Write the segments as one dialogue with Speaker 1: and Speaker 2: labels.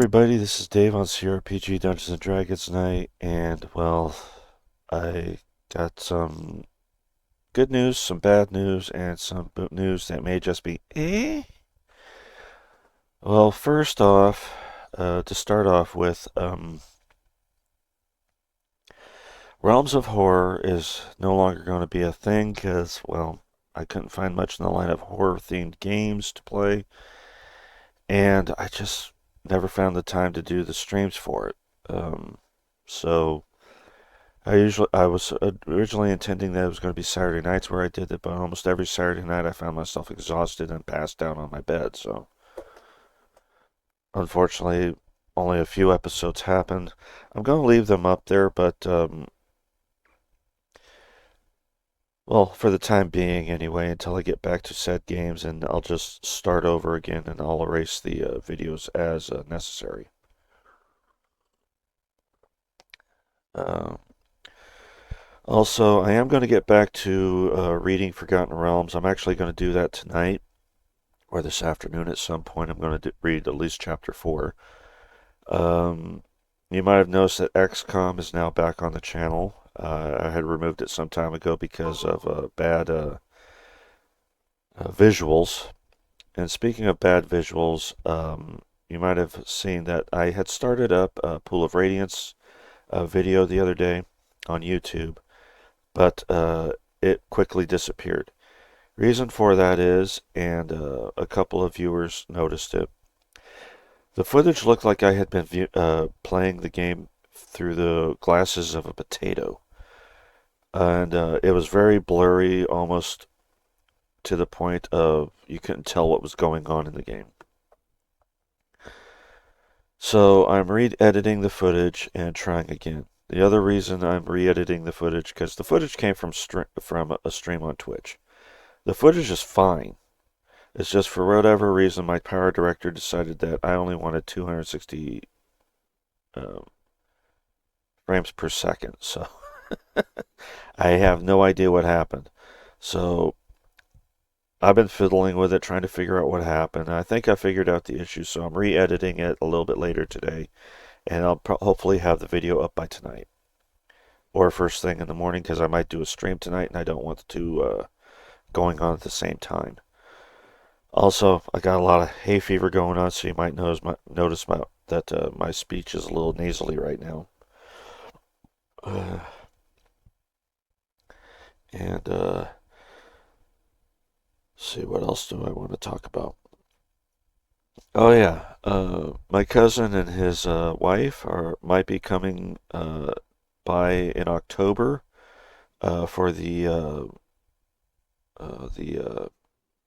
Speaker 1: everybody, this is Dave on CRPG Dungeons and Dragons Night, and well, I got some good news, some bad news, and some news that may just be eh. Well, first off, to start off with, Realms of Horror is no longer going to be a thing because, well, I couldn't find much in the line of horror-themed games to play, and I just never found the time to do the streams for it. So I was originally intending that it was going to be Saturday nights where I did it, but almost every Saturday night I found myself exhausted and passed out on my bed. So unfortunately, only a few episodes happened. I'm going to leave them up there, but well, for the time being anyway, until I get back to said games, and I'll just start over again and I'll erase the videos as necessary. Uh, Also, I am going to get back to reading Forgotten Realms. I'm actually going to do that tonight or this afternoon at some point. I'm going to read at least chapter 4. Um, you might have noticed that XCOM is now back on the channel. I had removed it some time ago because of bad visuals. And speaking of bad visuals, you might have seen that I had started up a Pool of Radiance video the other day on YouTube, but it quickly disappeared. Reason for that is, and a couple of viewers noticed it, the footage looked like I had been playing the game through the glasses of a potato. And it was very blurry, almost to the point of you couldn't tell what was going on in the game. So I'm re-editing the footage and trying again. The other reason I'm re-editing the footage, because the footage came from a stream on Twitch. The footage is fine. It's just for whatever reason my power director decided that I only wanted 260 frames per second. So I have no idea what happened. So I've been fiddling with it, trying to figure out what happened. I think I figured out the issue, so I'm re-editing it a little bit later today, and I'll hopefully have the video up by tonight or first thing in the morning, because I might do a stream tonight, and I don't want the two going on at the same time. Also, I got a lot of hay fever going on, so you might notice that my speech is a little nasally right now. And see, what else do I want to talk about? Oh yeah, my cousin and his wife might be coming by in October for the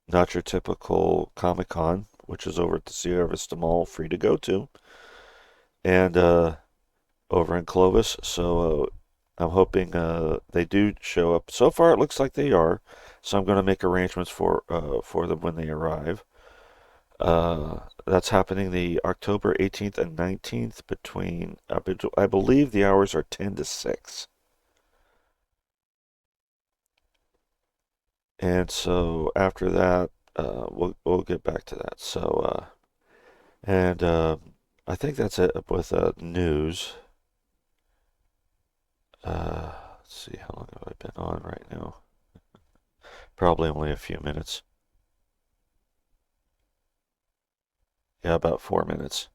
Speaker 1: not your typical Comic Con, which is over at the Sierra Vista Mall, free to go to, and over in Clovis. So I'm hoping they do show up. So far, it looks like they are. So I'm going to make arrangements for them when they arrive. That's happening the October 18th and 19th between, I believe the hours are 10 to 6. And so after that, we'll get back to that. So, and I think that's it with news. Let's see, how long have I been on right now? Probably only a few minutes. Yeah, about 4 minutes.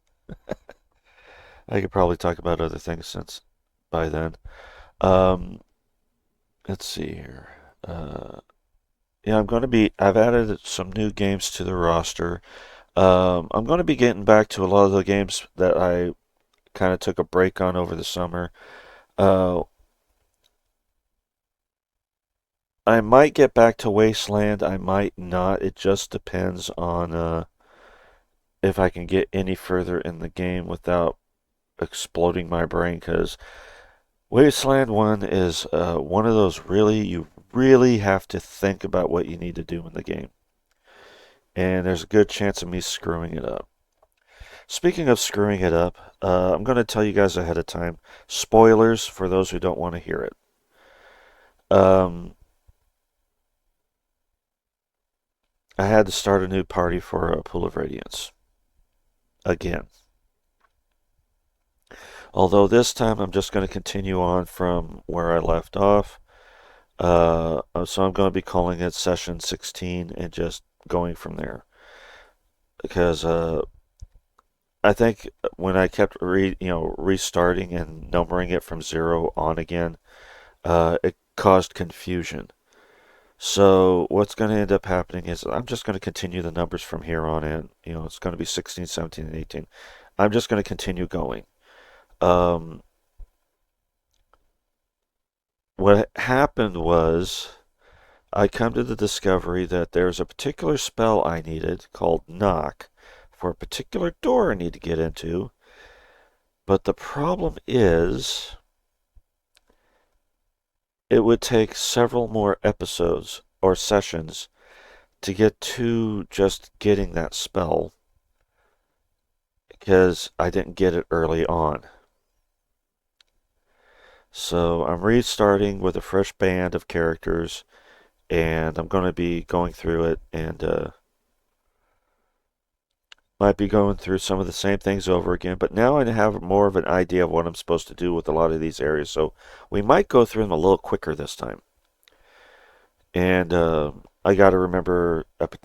Speaker 1: I could probably talk about other things since by then. Um, let's see here. Yeah, I've added some new games to the roster. I'm going to be getting back to a lot of the games that I kind of took a break on over the summer. Uh, I might get back to Wasteland. I might not. It just depends on if I can get any further in the game without exploding my brain. Because Wasteland 1 is one of those you really have to think about what you need to do in the game. And there's a good chance of me screwing it up. Speaking of screwing it up, I'm going to tell you guys ahead of time. Spoilers for those who don't want to hear it. I had to start a new party for a Pool of Radiance. Again. Although this time I'm just going to continue on from where I left off. So I'm going to be calling it session 16 and just going from there. Because I think when I kept restarting and numbering it from zero on again, it caused confusion. So what's going to end up happening is I'm just going to continue the numbers from here on in. It's going to be 16, 17, and 18. I'm just going to continue going. Um, what happened was I come to the discovery that there's a particular spell I needed called Knock for a particular door I need to get into. But the problem is it would take several more episodes or sessions to get to just getting that spell because I didn't get it early on. So I'm restarting with a fresh band of characters, and I'm going to be going through it, and might be going through some of the same things over again. But now I have more of an idea of what I'm supposed to do with a lot of these areas, so we might go through them a little quicker this time. And I got to remember,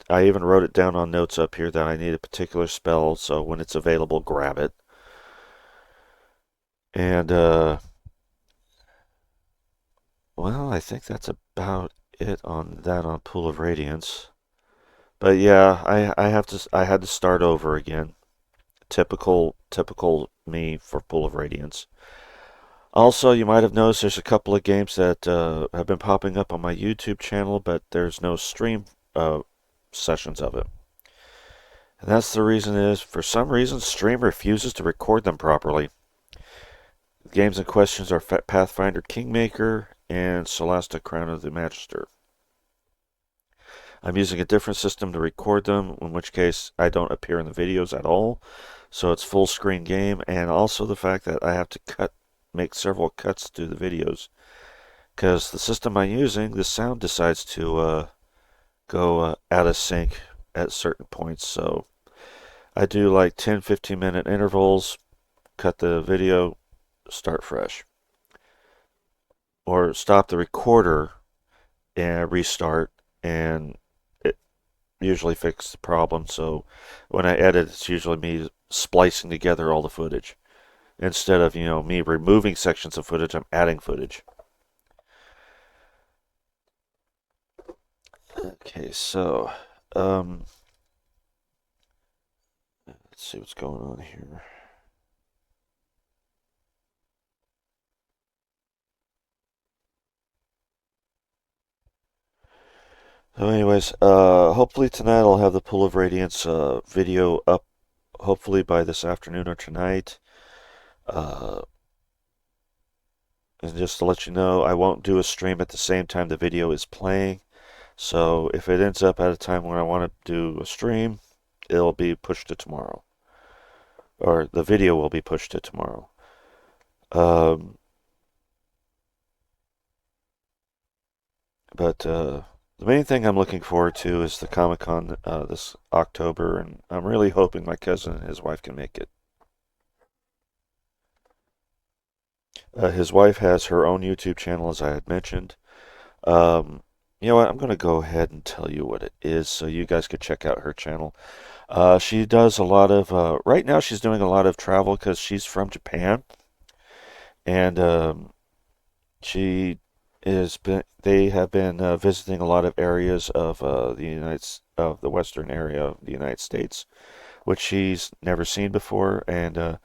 Speaker 1: I even wrote it down on notes up here that I need a particular spell, so when it's available, grab it. And well, I think that's about it on that on Pool of Radiance. But yeah, I had to start over again. Typical me for Pool of Radiance. Also, you might have noticed there's a couple of games that have been popping up on my YouTube channel, but there's no stream sessions of it. And that's the reason is, for some reason, Stream refuses to record them properly. The games in questions are Pathfinder Kingmaker and Celeste Crown of the Magister. I'm using a different system to record them, in which case I don't appear in the videos at all. So it's full screen game, and also the fact that I have to make several cuts to the videos. Because the system I'm using, the sound decides to go out of sync at certain points. So I do like 10-15 minute intervals, cut the video, start fresh. Or stop the recorder and restart, and it usually fixes the problem. So when I edit, it's usually me splicing together all the footage. Instead of, me removing sections of footage, I'm adding footage. Okay, so, um, let's see what's going on here. So anyways, hopefully tonight I'll have the Pool of Radiance video up, hopefully by this afternoon or tonight. Uh, and just to let you know, I won't do a stream at the same time the video is playing. So if it ends up at a time when I want to do a stream, it'll be pushed to tomorrow. Or the video will be pushed to tomorrow. Um, but the main thing I'm looking forward to is the Comic Con this October, and I'm really hoping my cousin and his wife can make it. His wife has her own YouTube channel, as I had mentioned. Um, you know what? I'm going to go ahead and tell you what it is so you guys could check out her channel. She does a lot of, right now she's doing a lot of travel because she's from Japan. And she they have been visiting a lot of areas of of the western area of the United States, which she's never seen before. And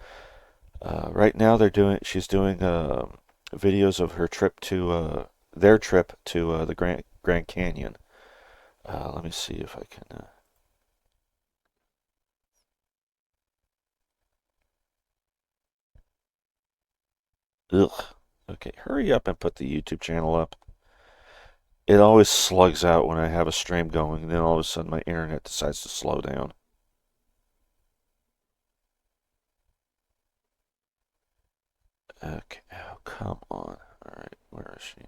Speaker 1: right now she's doing videos of her trip to their trip to the Grand Canyon. Let me see if I can. Ugh. Okay, hurry up and put the YouTube channel up. It always slugs out when I have a stream going, and then all of a sudden my internet decides to slow down. Okay, oh, come on. Alright, where is she?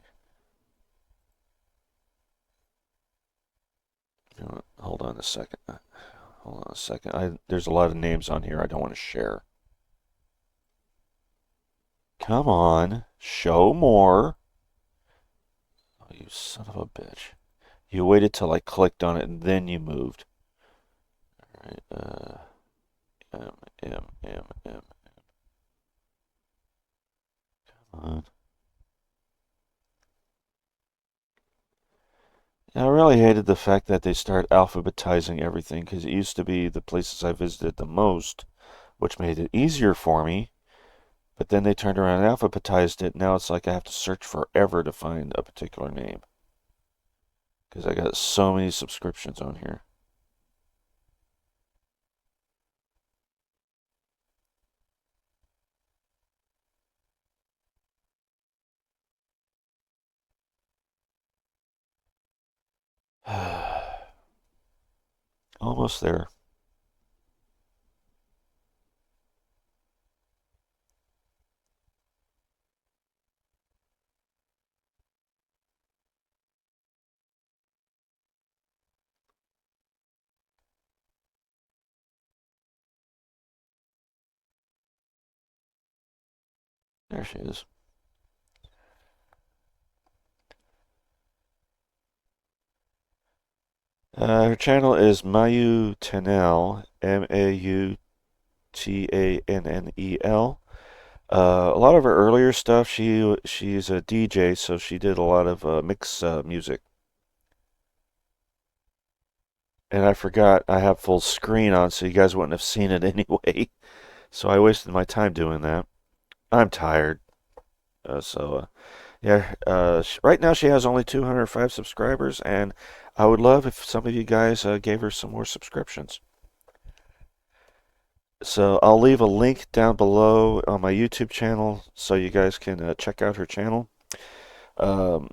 Speaker 1: You know what? Hold on a second. Hold on a second. There's a lot of names on here I don't want to share. Come on. Show more. Oh, you son of a bitch. You waited till I clicked on it and then you moved. All right. M. Come on. I really hated the fact that they start alphabetizing everything because it used to be the places I visited the most, which made it easier for me. But then they turned around and alphabetized it. Now it's like I have to search forever to find a particular name because I got so many subscriptions on here. Almost there. There she is. Her channel is Mayu Tanel, Mautannel. A lot of her earlier stuff, she's a DJ, so she did a lot of mix music. And I forgot I have full screen on, so you guys wouldn't have seen it anyway. So I wasted my time doing that. I'm tired. Yeah. Right now she has only 205 subscribers, and I would love if some of you guys gave her some more subscriptions. So I'll leave a link down below on my YouTube channel so you guys can check out her channel. Um,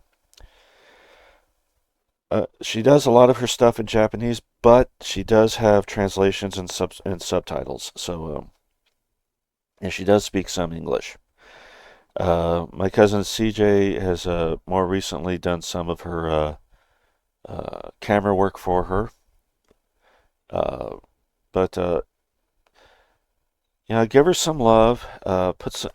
Speaker 1: she does a lot of her stuff in Japanese, but she does have translations and subtitles. And she does speak some English. My cousin CJ has more recently done some of her camera work for her. Uh, but give her some love.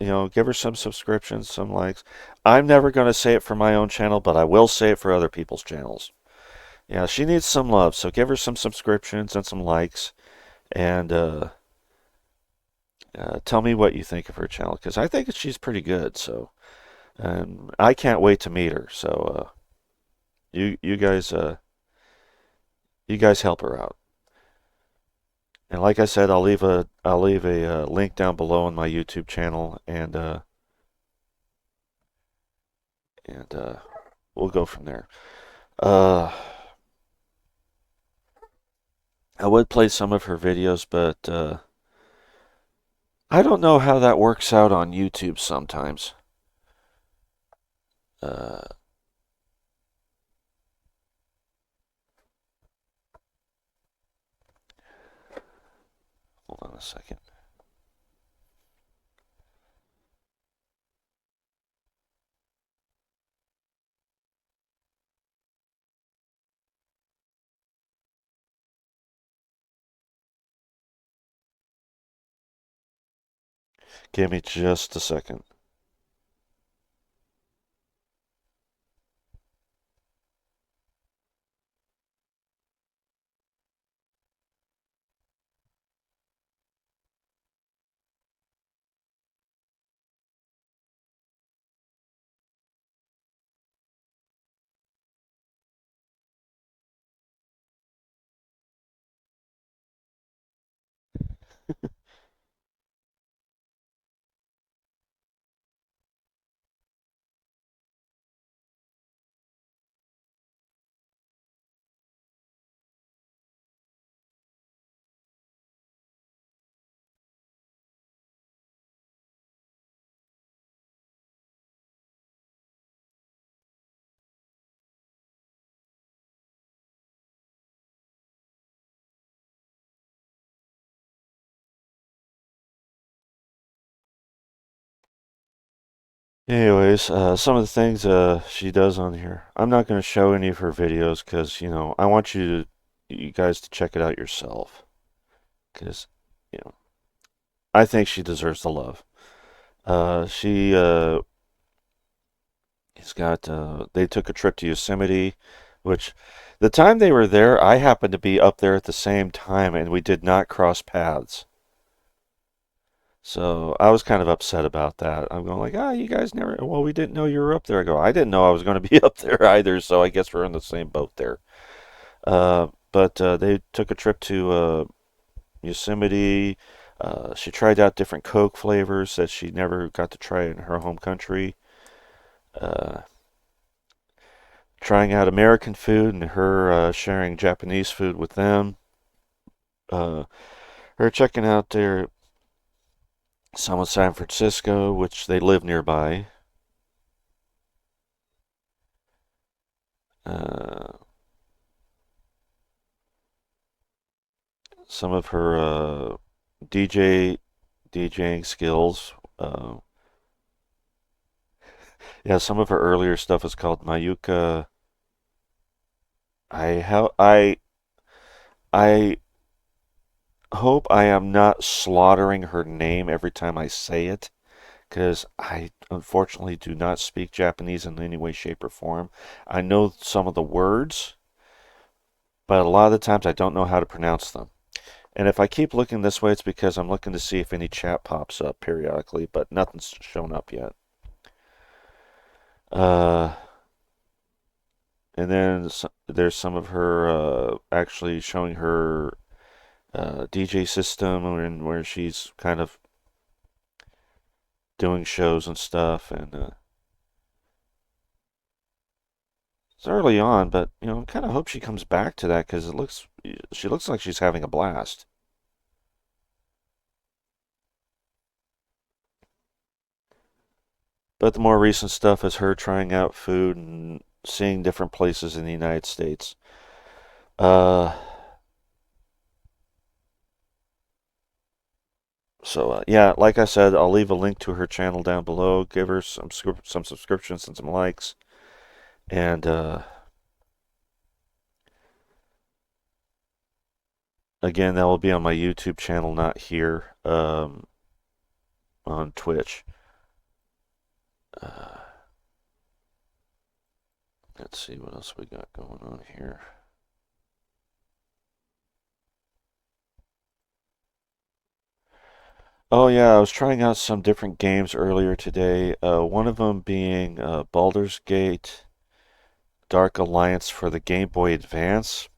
Speaker 1: Give her some subscriptions, some likes. I'm never going to say it for my own channel, but I will say it for other people's channels. Yeah, she needs some love, so give her some subscriptions and some likes, and tell me what you think of her channel because I think she's pretty good. So, and I can't wait to meet her. So, you you guys you guys help her out. And like I said, I'll leave a link down below on my YouTube channel, and we'll go from there. Uh, I would play some of her videos, but I don't know how that works out on YouTube sometimes. Uh, Hold on a second. Give me just a second. Anyways, some of the things she does on here. I'm not going to show any of her videos because, I want you guys to check it out yourself because, you know, I think she deserves the love. She he's got they took a trip to Yosemite, which the time they were there, I happened to be up there at the same time, and we did not cross paths. So I was kind of upset about that. I'm going like, you guys never. Well, we didn't know you were up there. I go, I didn't know I was going to be up there either. So I guess we're in the same boat there. But they took a trip to Yosemite. She tried out different Coke flavors that she never got to try in her home country. Uh, Trying out American food and her sharing Japanese food with them. Uh, her checking out their some of San Francisco, which they live nearby. Uh, some of her DJing skills. Yeah, some of her earlier stuff is called Mayuka. I hope I am not slaughtering her name every time I say it, because I unfortunately do not speak Japanese in any way, shape, or form. I know some of the words, but a lot of the times I don't know how to pronounce them. And if I keep looking this way, it's because I'm looking to see if any chat pops up periodically, but nothing's shown up yet. Uh, and then there's some of her actually showing her DJ system and where she's kind of doing shows and stuff. And it's early on, but I kind of hope she comes back to that because she looks like she's having a blast. But the more recent stuff is her trying out food and seeing different places in the United States. Uh, yeah, like I said, I'll leave a link to her channel down below. Give her some subscriptions and some likes. And again, that will be on my YouTube channel, not here on Twitch. Uh, let's see what else we got going on here. Oh yeah, I was trying out some different games earlier today. One of them being Baldur's Gate Dark Alliance for the Game Boy Advance.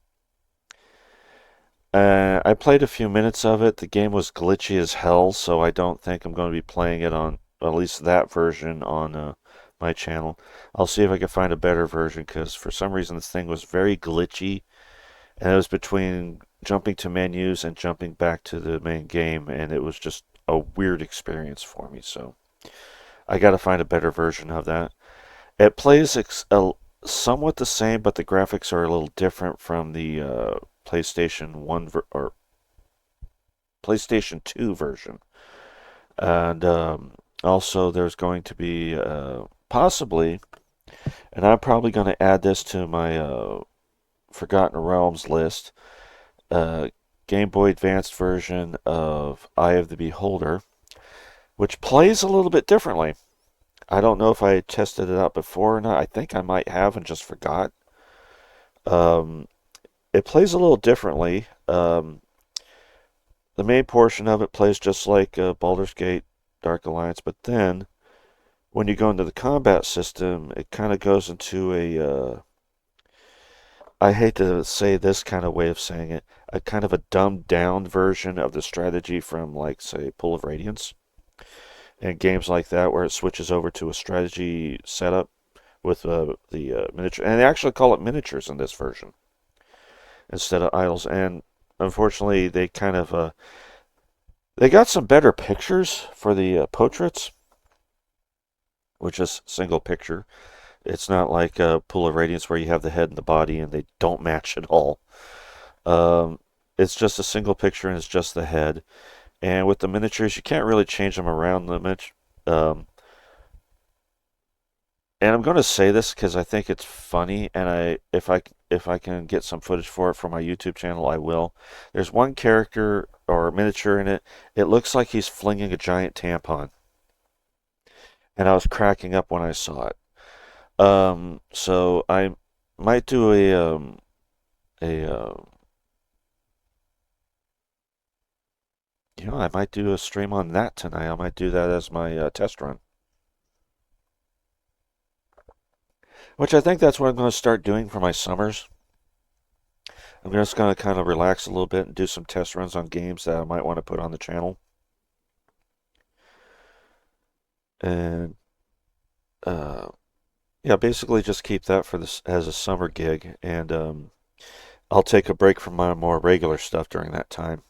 Speaker 1: I played a few minutes of it. The game was glitchy as hell, so I don't think I'm going to be playing it on at least that version on my channel. I'll see if I can find a better version because for some reason this thing was very glitchy, and it was between jumping to menus and jumping back to the main game, and it was just a weird experience for me. So I got to find a better version of that. It plays somewhat the same, but the graphics are a little different from the PlayStation 1 or PlayStation 2 version. And also, there's going to be possibly, and I'm probably going to add this to my Forgotten Realms list, uh, Game Boy Advanced version of Eye of the Beholder, which plays a little bit differently. I don't know if I tested it out before or not. I think I might have and just forgot. Um, it plays a little differently. The main portion of it plays just like Baldur's Gate Dark Alliance, but then when you go into the combat system, it kind of goes into I hate to say this kind of way of saying it, a kind of a dumbed down version of the strategy from, like, say, Pool of Radiance and games like that, where it switches over to a strategy setup with the miniature, and they actually call it miniatures in this version instead of idols. And unfortunately, they kind of they got some better pictures for the portraits, which is single picture. It's not like Pool of Radiance where you have the head and the body and they don't match at all. Um, it's just a single picture and it's just the head. And with the miniatures, you can't really change them around the image. Um, and I'm going to say this because I think it's funny, and if I can get some footage for it for my YouTube channel, I will. There's one character or miniature in it. It looks like he's flinging a giant tampon. and I was cracking up when I saw it. So I might do a I might do a stream on that tonight. I might do that as my test run, which I think that's what I'm going to start doing for my summers. I'm just going to kind of relax a little bit and do some test runs on games that I might want to put on the channel. And yeah, basically just keep that for this as a summer gig, and I'll take a break from my more regular stuff during that time.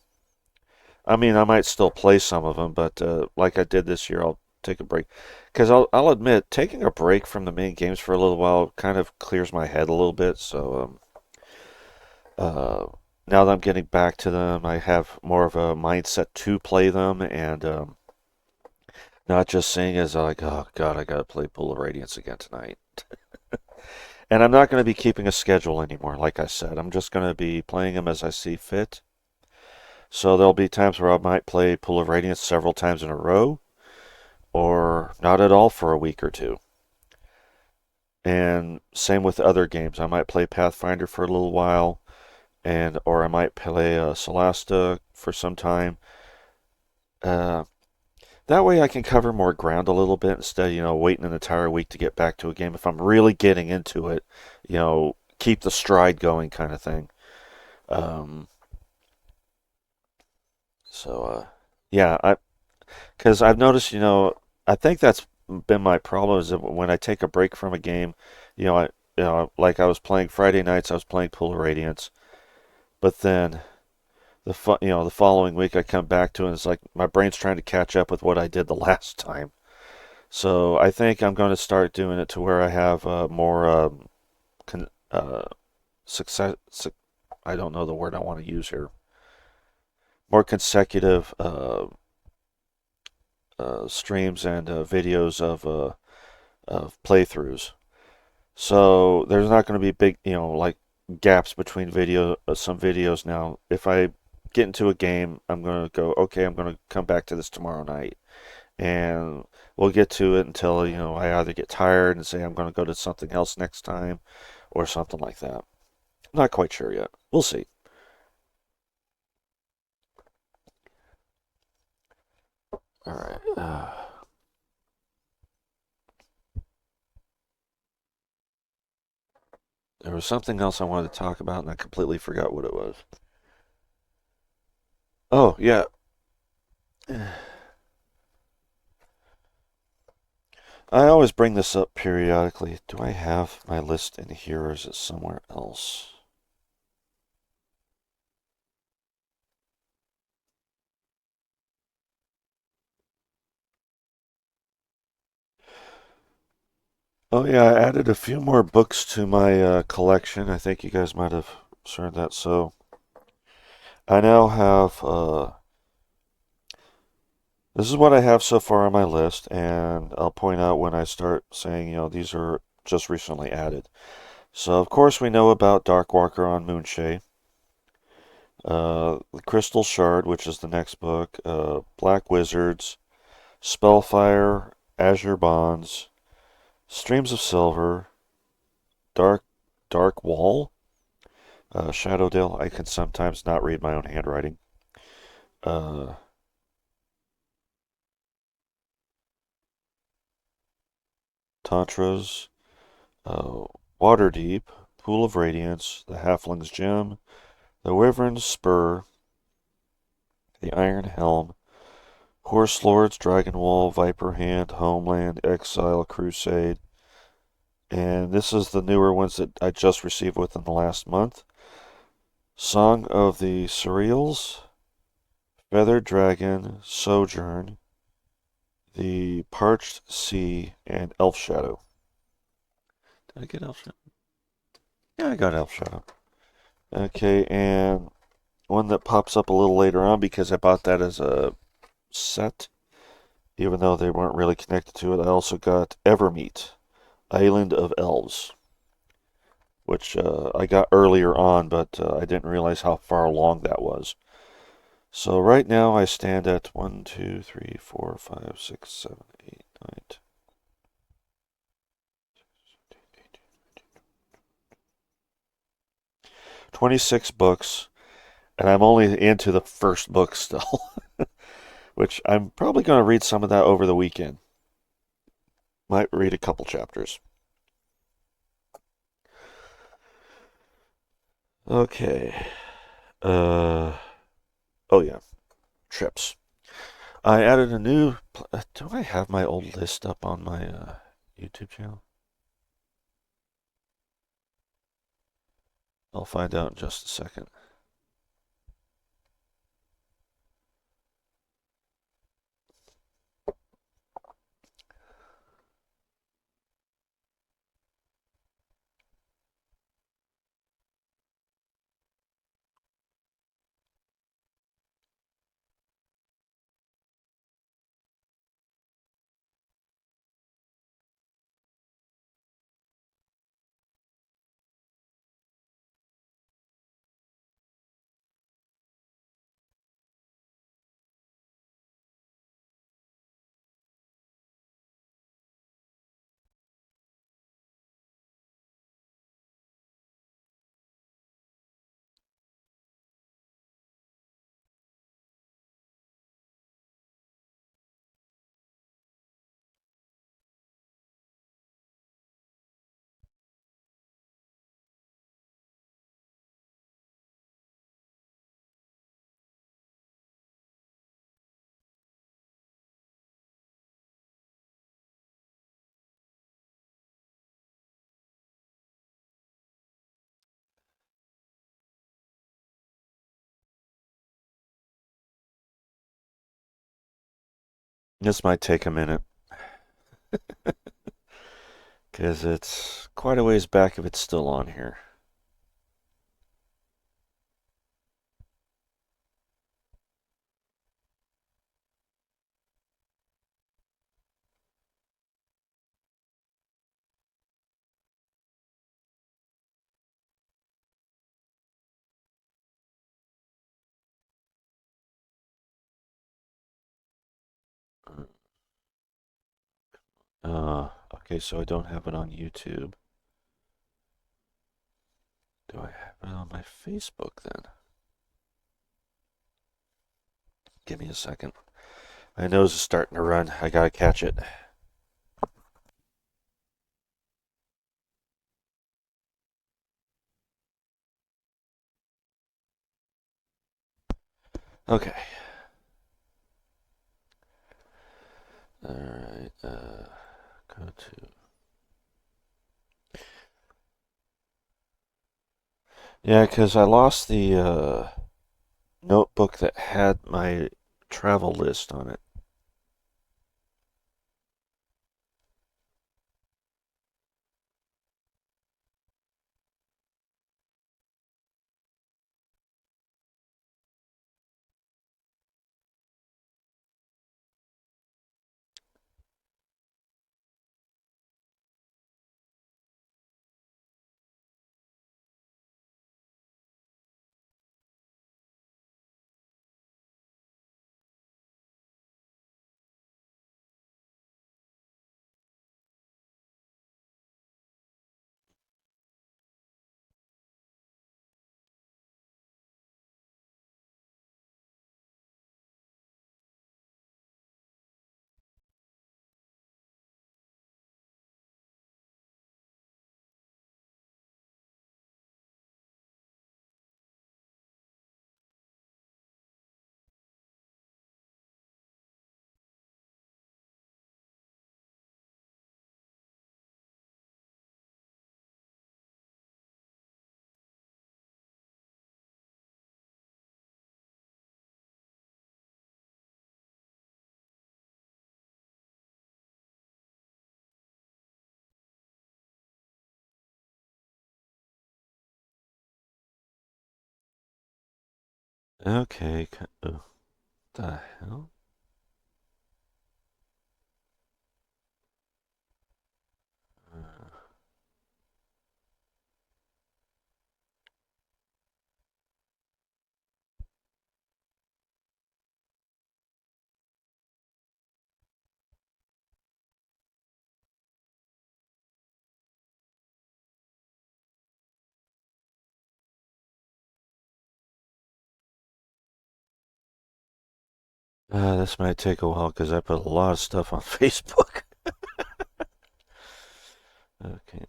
Speaker 1: I mean, I might still play some of them, but like I did this year, I'll take a break. Because I'll admit, taking a break from the main games for a little while kind of clears my head a little bit. So uh, now that I'm getting back to them, I have more of a mindset to play them, and not just saying as like, oh God, I gotta play Pool of Radiance again tonight. And I'm not going to be keeping a schedule anymore, like I said. I'm just going to be playing them as I see fit. So there'll be times where I might play Pool of Radiance several times in a row, or not at all for a week or two. And same with other games. I might play Pathfinder for a little while, and or I might play Solasta for some time. Uh, that way I can cover more ground a little bit instead of, waiting an entire week to get back to a game. If I'm really getting into it, keep the stride going kind of thing. Um, so, yeah, because I've noticed, I think that's been my problem is that when I take a break from a game, like I was playing Friday nights, I was playing Pool of Radiance, but then the following week I come back to it and it's like my brain's trying to catch up with what I did the last time. So I think I'm going to start doing it to where I have more con success. I don't know the word I want to use here. More consecutive streams and videos of playthroughs. So there's not going to be big, like gaps between some videos now. If I get into a game, I'm going to go, okay, I'm going to come back to this tomorrow night. And we'll get to it until, I either get tired and say I'm going to go to something else next time or something like that. I'm not quite sure yet. We'll see. All right. There was something else I wanted to talk about and I completely forgot what it was. Oh, yeah. I always bring this up periodically. Do I have my list in here or is it somewhere else? Oh yeah, I added a few more books to my collection. I think you guys might have heard that. So I now have this is what I have so far on my list, and I'll point out when I start saying, these are just recently added. So of course we know about Darkwalker on Moonshae, the Crystal Shard, which is the next book, Black Wizards, Spellfire, Azure Bonds, Streams of Silver, Dark Dark Wall, Shadowdale. I can sometimes not read my own handwriting. Uh, Tantras, uh, Waterdeep, Pool of Radiance, the Halfling's Gem, the Wyvern's Spur, the Iron Helm, Horse Lords, Dragon Wall, Viper Hand, Homeland, Exile, Crusade, and this is the newer ones that I just received within the last month. Song of the Surreals, Feathered Dragon, Sojourn, the Parched Sea, and Elf Shadow. Did I get Elf Shadow? Yeah, I got Elf Shadow. Okay, and one that pops up a little later on because I bought that as a set, even though they weren't really connected to it. I also got Evermeet, Island of Elves, which I got earlier on, but I didn't realize how far along that was. So right now I stand at 1, 2, 3, 4, 5, 6, 7, 8, 9. 26 books, and I'm only into the first book still, which I'm probably going to read some of that over the weekend. Might read a couple chapters. Okay. Uh, oh yeah, trips. I added a new. Do I have my old list up on my YouTube channel? I'll find out in just a second. This might take a minute because it's quite a ways back if it's still on here. Okay, so I don't have it on YouTube. Do I have it on my Facebook then? Give me a second. My nose is starting to run. I gotta catch it. Okay. Alright, go to. Yeah, because I lost the notebook that had my travel list on it. Okay. Oh, the hell? This might take a while because I put a lot of stuff on Facebook. Okay.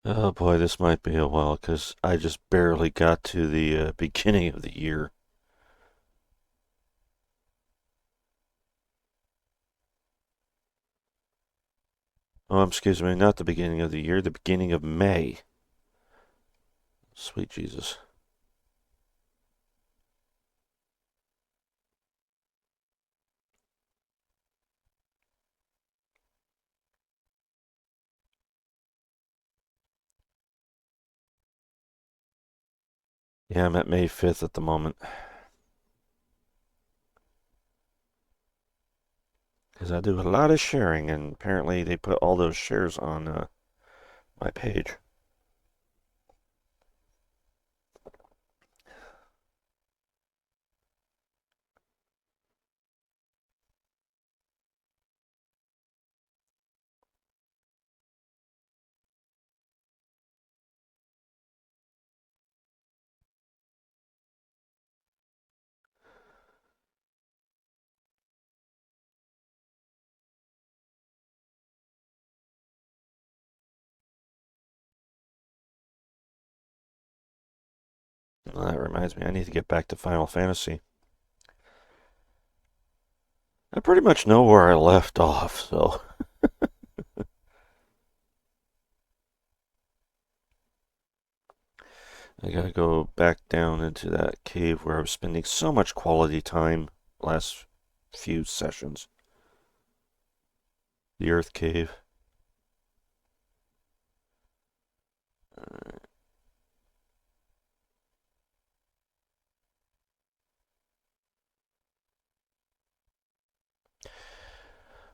Speaker 1: Oh boy, this might be a while because I just barely got to the beginning of the year. Oh, excuse me, not the beginning of the year, the beginning of May. Sweet Jesus. Yeah, I'm at May 5th at the moment. Because I do a lot of sharing, and apparently they put all those shares on my page. Well, that reminds me, I need to get back to Final Fantasy. I pretty much know where I left off, so I gotta go back down into that cave where I was spending so much quality time last few sessions. The Earth Cave.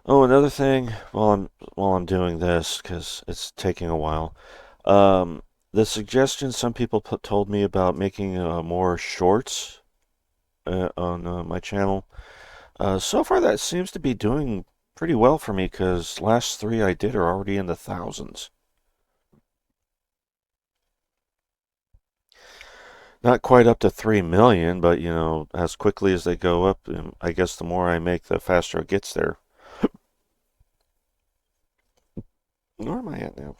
Speaker 1: Oh, another thing while I'm doing this because it's taking a while. Um, the suggestion some people told me about making more shorts on my channel. So far, that seems to be doing pretty well for me because last three I did are already in the thousands. Not quite up to 3 million, but as quickly as they go up, I guess the more I make, the faster it gets there. Where am I at now?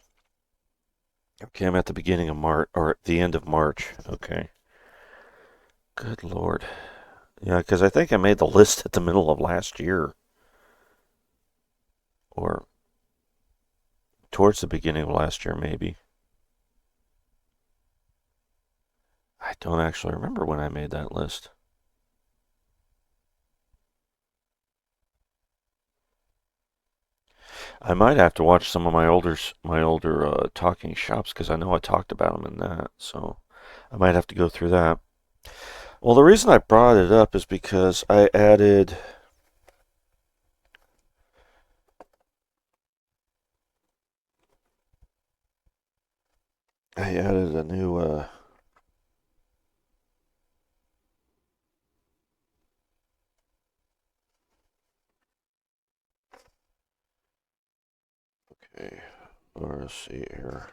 Speaker 1: Okay, I'm at the beginning of March, or at the end of March. Okay. Good Lord. Yeah, because I think I made the list at the middle of last year, or towards the beginning of last year, maybe. I don't actually remember when I made that list. I might have to watch some of my older talking shops because I know I talked about them in that. So I might have to go through that. Well, the reason I brought it up is because I added a new okay, let's see here.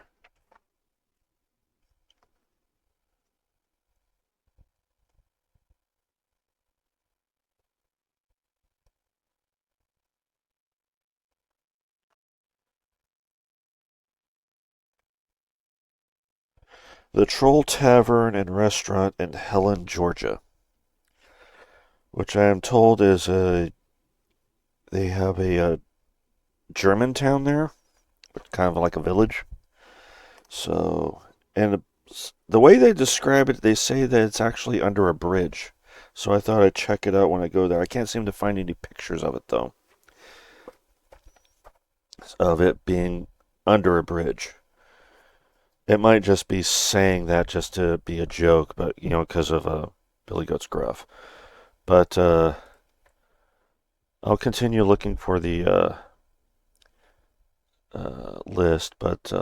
Speaker 1: The Troll Tavern and Restaurant in Helen, Georgia, which I am told is they have a German town there, kind of like a village. So, and the way they describe it, they say that it's actually under a bridge. So I thought I'd check it out when I go there. I can't seem to find any pictures of it though, of it being under a bridge. It might just be saying that just to be a joke, but because of Billy Goat's gruff. But I'll continue looking for the list, but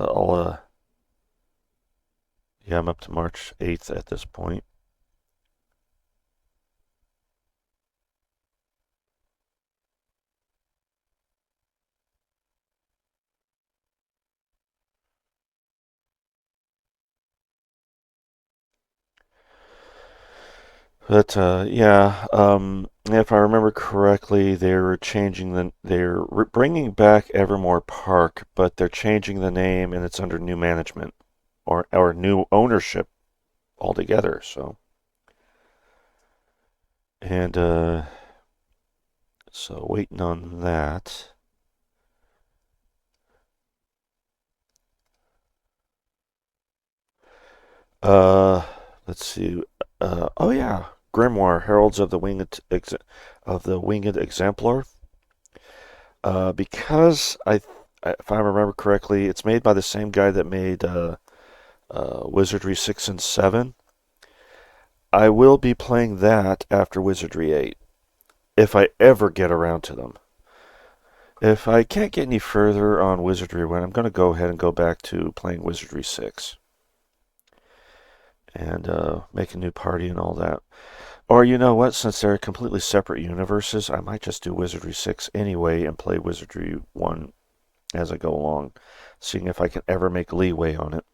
Speaker 1: yeah, I'm up to March 8th at this point. But yeah, if I remember correctly, they're bringing back Evermore Park, but they're changing the name and it's under new management or new ownership altogether. And so waiting on that. Uh, let's see. Oh yeah, Grimoire, Heralds of the Winged Exemplar. Because if I remember correctly, it's made by the same guy that made Wizardry 6 and 7. I will be playing that after Wizardry 8, if I ever get around to them. If I can't get any further on Wizardry 1, I'm going to go ahead and go back to playing Wizardry 6 and make a new party and all that. Or you know what? Since they're completely separate universes, I might just do Wizardry 6 anyway and play Wizardry 1 as I go along, seeing if I can ever make leeway on it.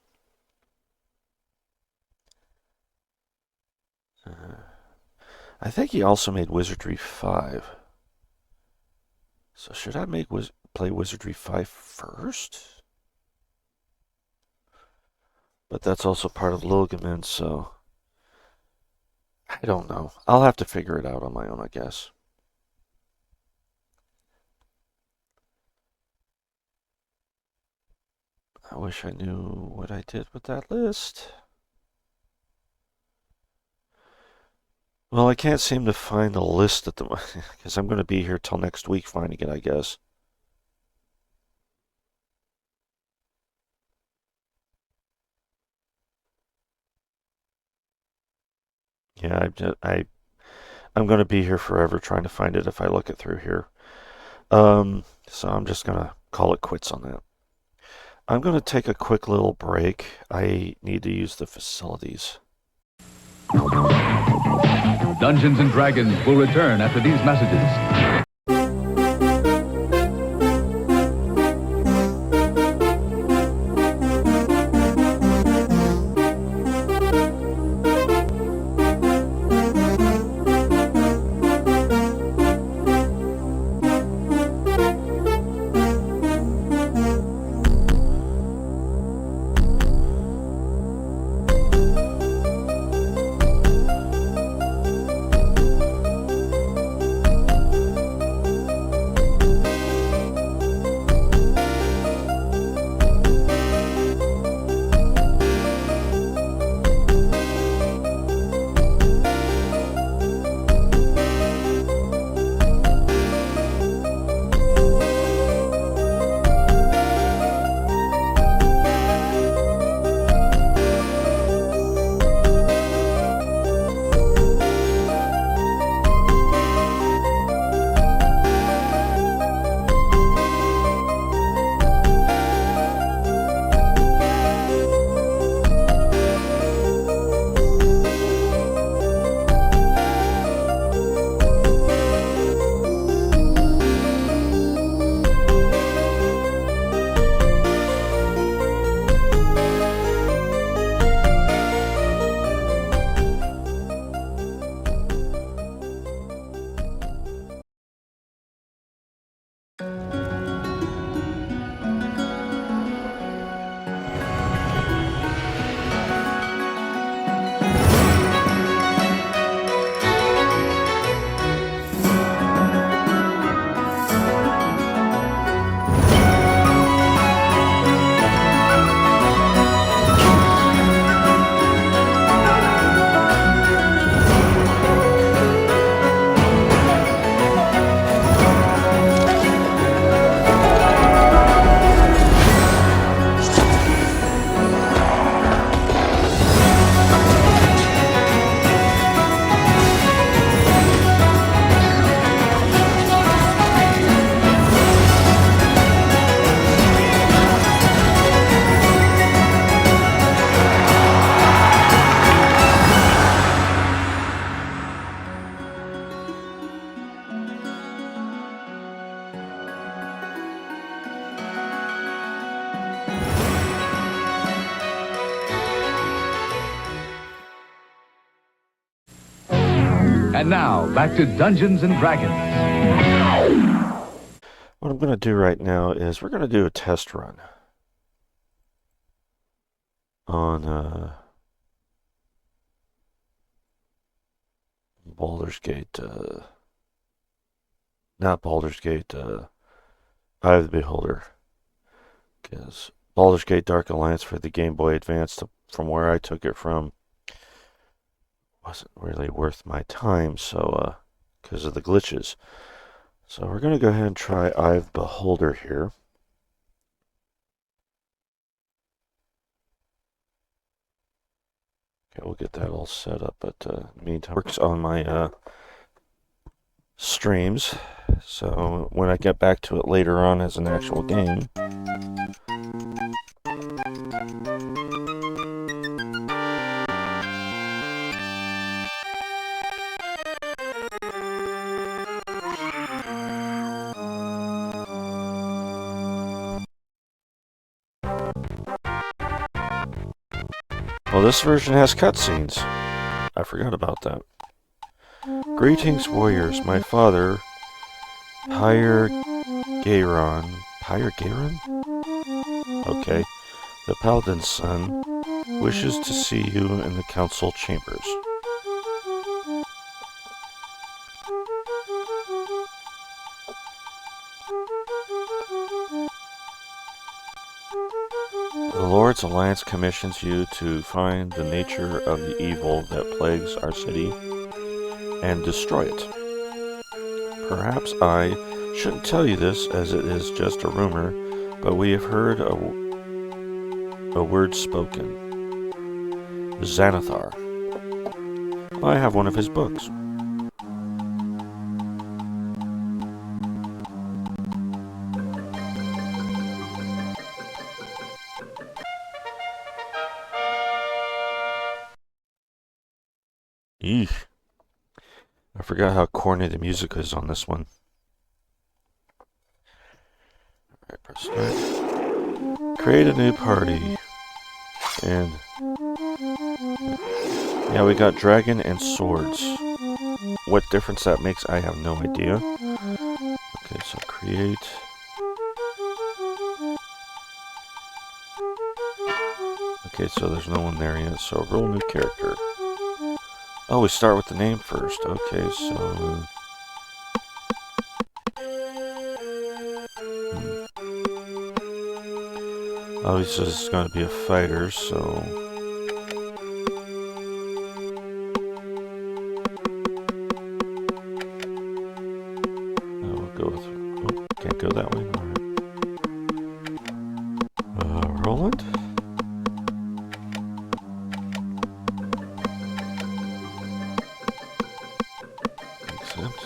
Speaker 1: I think he also made Wizardry 5. So should I play Wizardry 5 first? But that's also part of Lilgamen, so I don't know. I'll have to figure it out on my own, I guess. I wish I knew what I did with that list. Well, I can't seem to find the list at the moment, because I'm going to be here till next week finding it, I guess. Yeah, I'm going to be here forever trying to find it if I look it through here. So I'm just going to call it quits on that. I'm going to take a quick little break. I need to use the facilities.
Speaker 2: Dungeons and Dragons will return after these messages. And now, back to Dungeons and Dragons.
Speaker 1: What I'm going to do right now is we're going to do a test run on Baldur's Gate, not Baldur's Gate, Eye of the Beholder. Because Baldur's Gate Dark Alliance for the Game Boy Advance, from where I took it from, wasn't really worth my time, so, because of the glitches. So we're going to go ahead and try Eye of the Beholder here. Okay, we'll get that all set up, but in the meantime, works on my streams, so when I get back to it later on as an actual game. Well, this version has cutscenes. I forgot about that. Greetings, warriors. My father, Pyre Gayron. Pyre Gayron? Okay. The Paladin's son wishes to see you in the council chambers. The Lord's Alliance commissions you to find the nature of the evil that plagues our city and destroy it. Perhaps I shouldn't tell you this, as it is just a rumor, but we have heard a word spoken. Xanathar. I have one of his books. Eesh. I forgot how corny the music is on this one. Alright, press start. Create a new party. And yeah, we got dragon and swords. What difference that makes, I have no idea. Okay, so create. Okay, so there's no one there yet, so roll new character. Oh, we start with the name first. Okay, so... Obviously, this is going to be a fighter, so... we'll go with... Oh, can't go that way. Alright. Roland? Accept.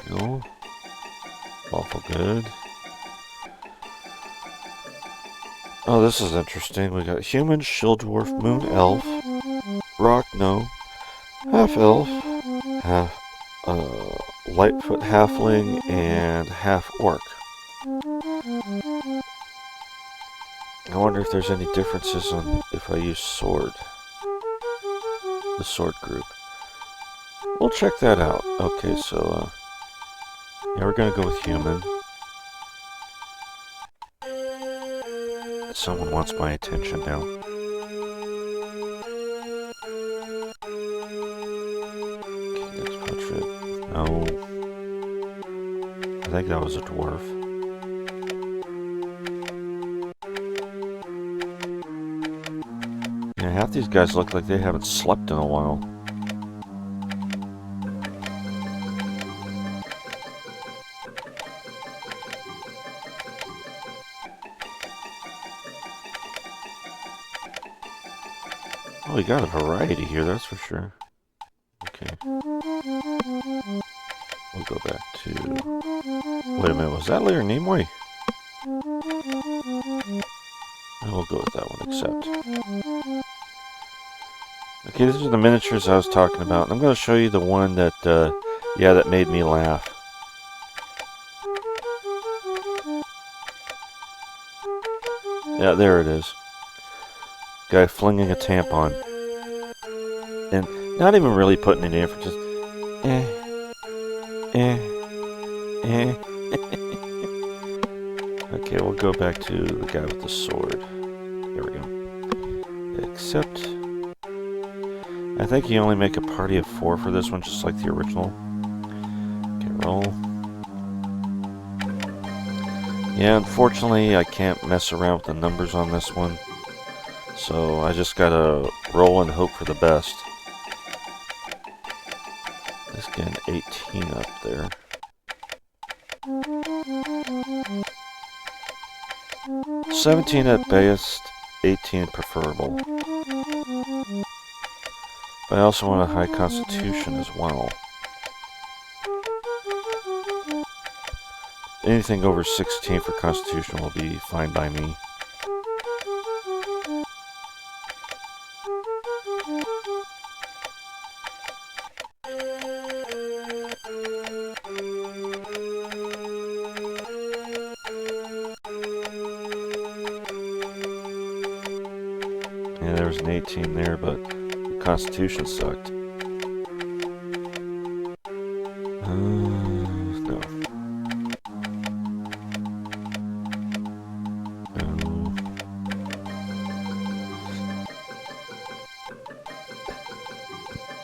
Speaker 1: Go. Lawful good. Oh, this is interesting. We got human, shield dwarf, moon elf, rock gnome, half elf, half lightfoot halfling, and half orc. I wonder if there's any differences on if I use sword. The sword group. We'll check that out. Okay, so yeah, we're gonna go with human. Someone wants my attention now. Okay, next portrait. No. I think that was a dwarf. Yeah, half these guys look like they haven't slept in a while. Oh, we got a variety here, that's for sure. Okay. We'll go back to... Wait a minute, was that Lear Nimoy? We'll go with that one, accept. Okay, these are the miniatures I was talking about. And I'm going to show you the one that, yeah, that made me laugh. Yeah, there it is. Guy flinging a tampon. And Not even really putting any effort, just eh, eh, eh. Okay, we'll go back to the guy with the sword. There we go. Except, I think you only make a party of 4 for this one, just like the original. Okay, roll. Yeah, unfortunately, I can't mess around with the numbers on this one. So I just gotta roll and hope for the best. Let's get an 18 up there. $17 at best, 18 preferable. But I also want a high constitution as well. Anything over 16 for constitution will be fine by me. Yeah, there was an 18 there, but the constitution sucked. No. No.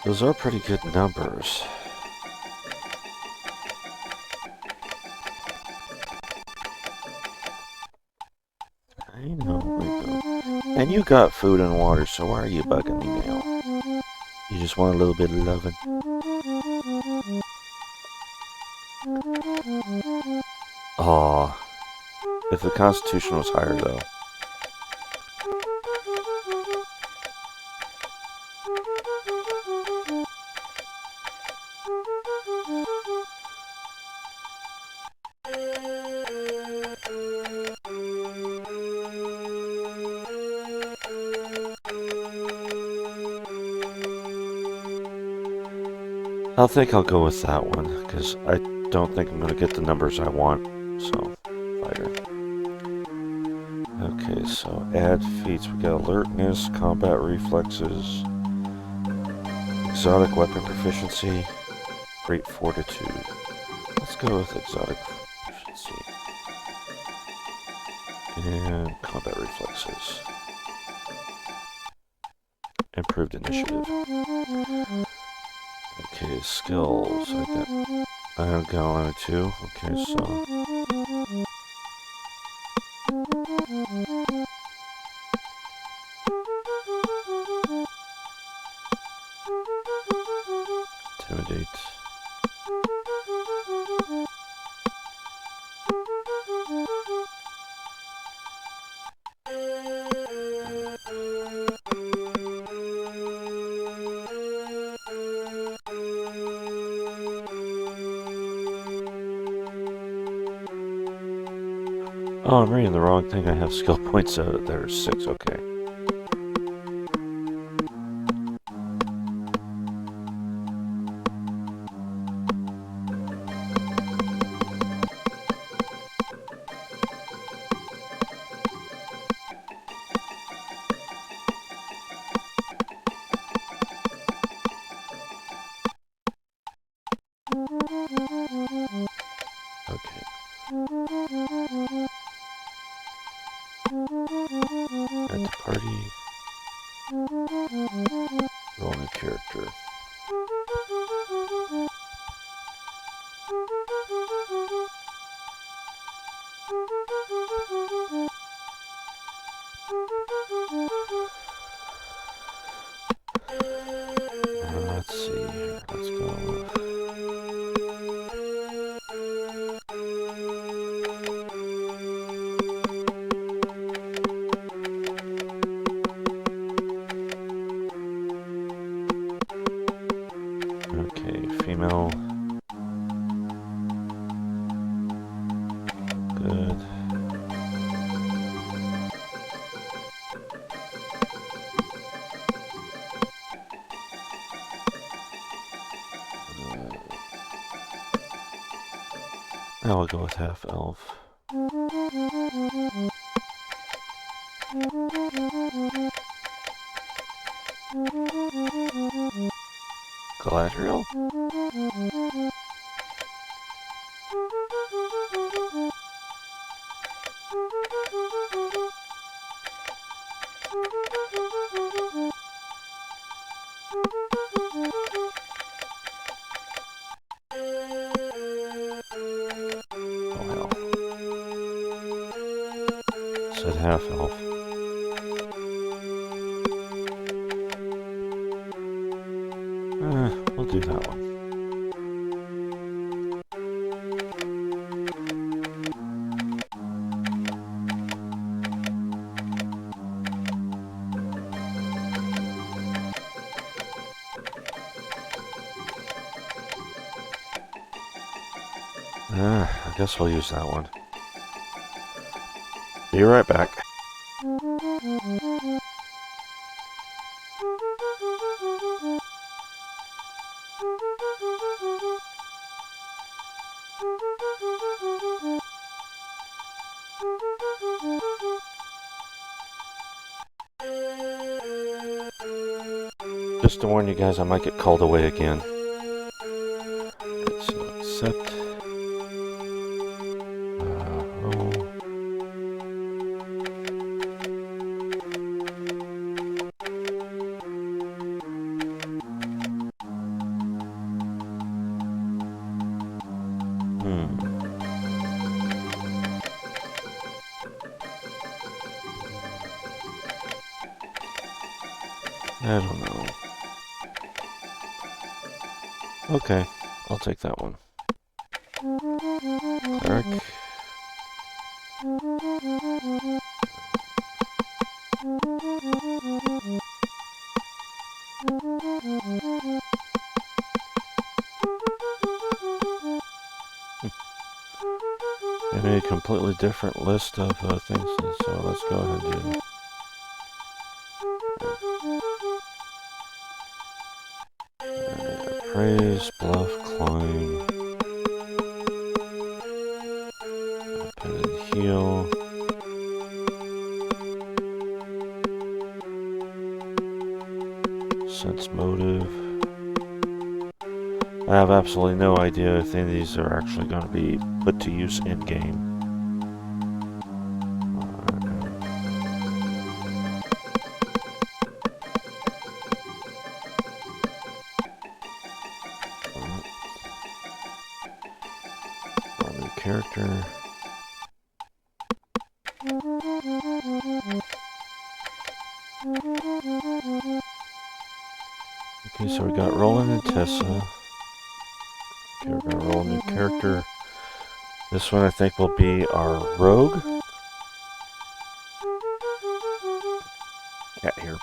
Speaker 1: Those are pretty good numbers. I know. And you got food and water, so why are you bugging me now? You just want a little bit of loving. Aw. If the constitution was higher, though. I think I'll go with that one, because I don't think I'm going to get the numbers I want. So, fighter. Okay, so add feats. We got alertness, combat reflexes, exotic weapon proficiency, great fortitude. Let's go with exotic proficiency. And combat reflexes. Improved initiative. Okay, skills. I've got only 2. Okay, so intimidate. Oh, I'm reading the wrong thing. I have skill points there are 6. Okay. Okay. Add to party. Roll new character. Let's see here. Let's go. Okay, female. Good. Now I'll go with half elf. Galadriel? Oh hell. Said half elf. We'll do that one. I guess I'll use that one. Be right back. Just to warn you guys, I might get called away again. So accept. Roll. I don't know. Okay, I'll take that one. Cleric. And a completely different list of things, so let's go ahead and do praise, bluff, climb, and then heal. Sense motive. I have absolutely no idea if any of these are actually going to be put to use in game. New character. Okay, so we got Roland and Tessa. Okay, we're gonna roll a new character. This one I think will be our rogue. Cat here.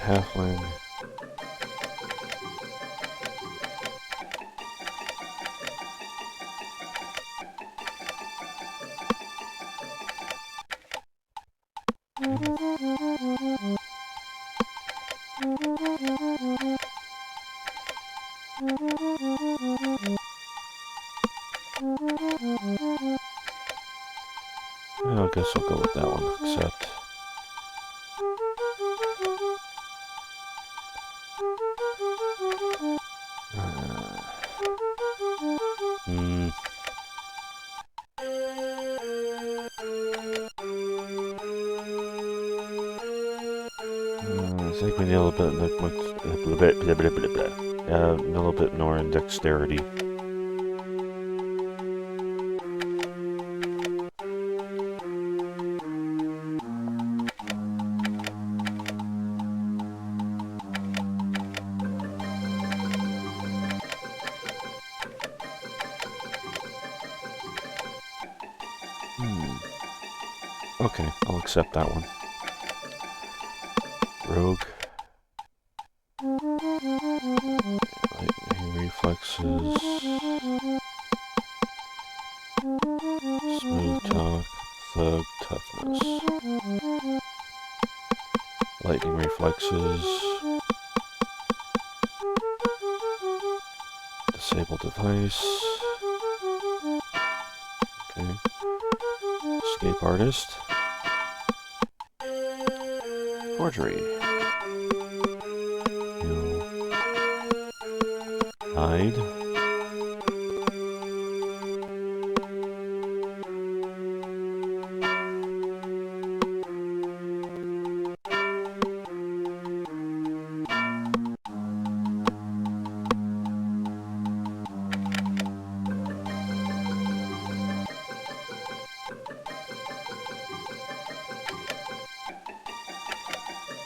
Speaker 1: Halfling. I guess I'll go with that one, except. I think we need a little bit more in dexterity. Okay, I'll accept that one. Rogue. Lightning reflexes. Smooth talk. Thug toughness. Lightning reflexes. Disable device. Okay. Escape artist. Forgery. Hide.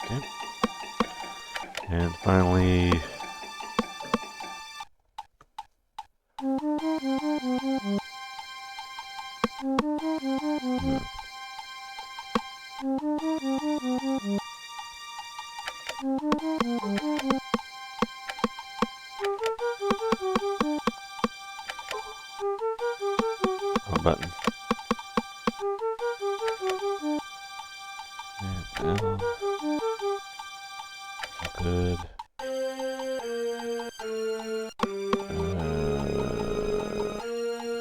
Speaker 1: Okay. And finally, wrong button. And L. Good.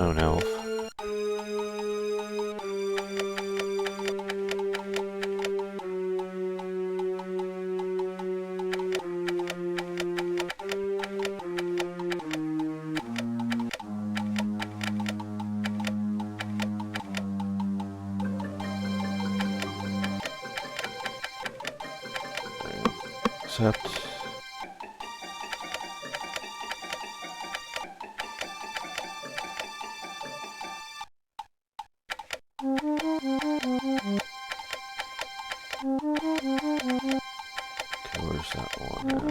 Speaker 1: Oh no. Accept. Okay, where's that one at?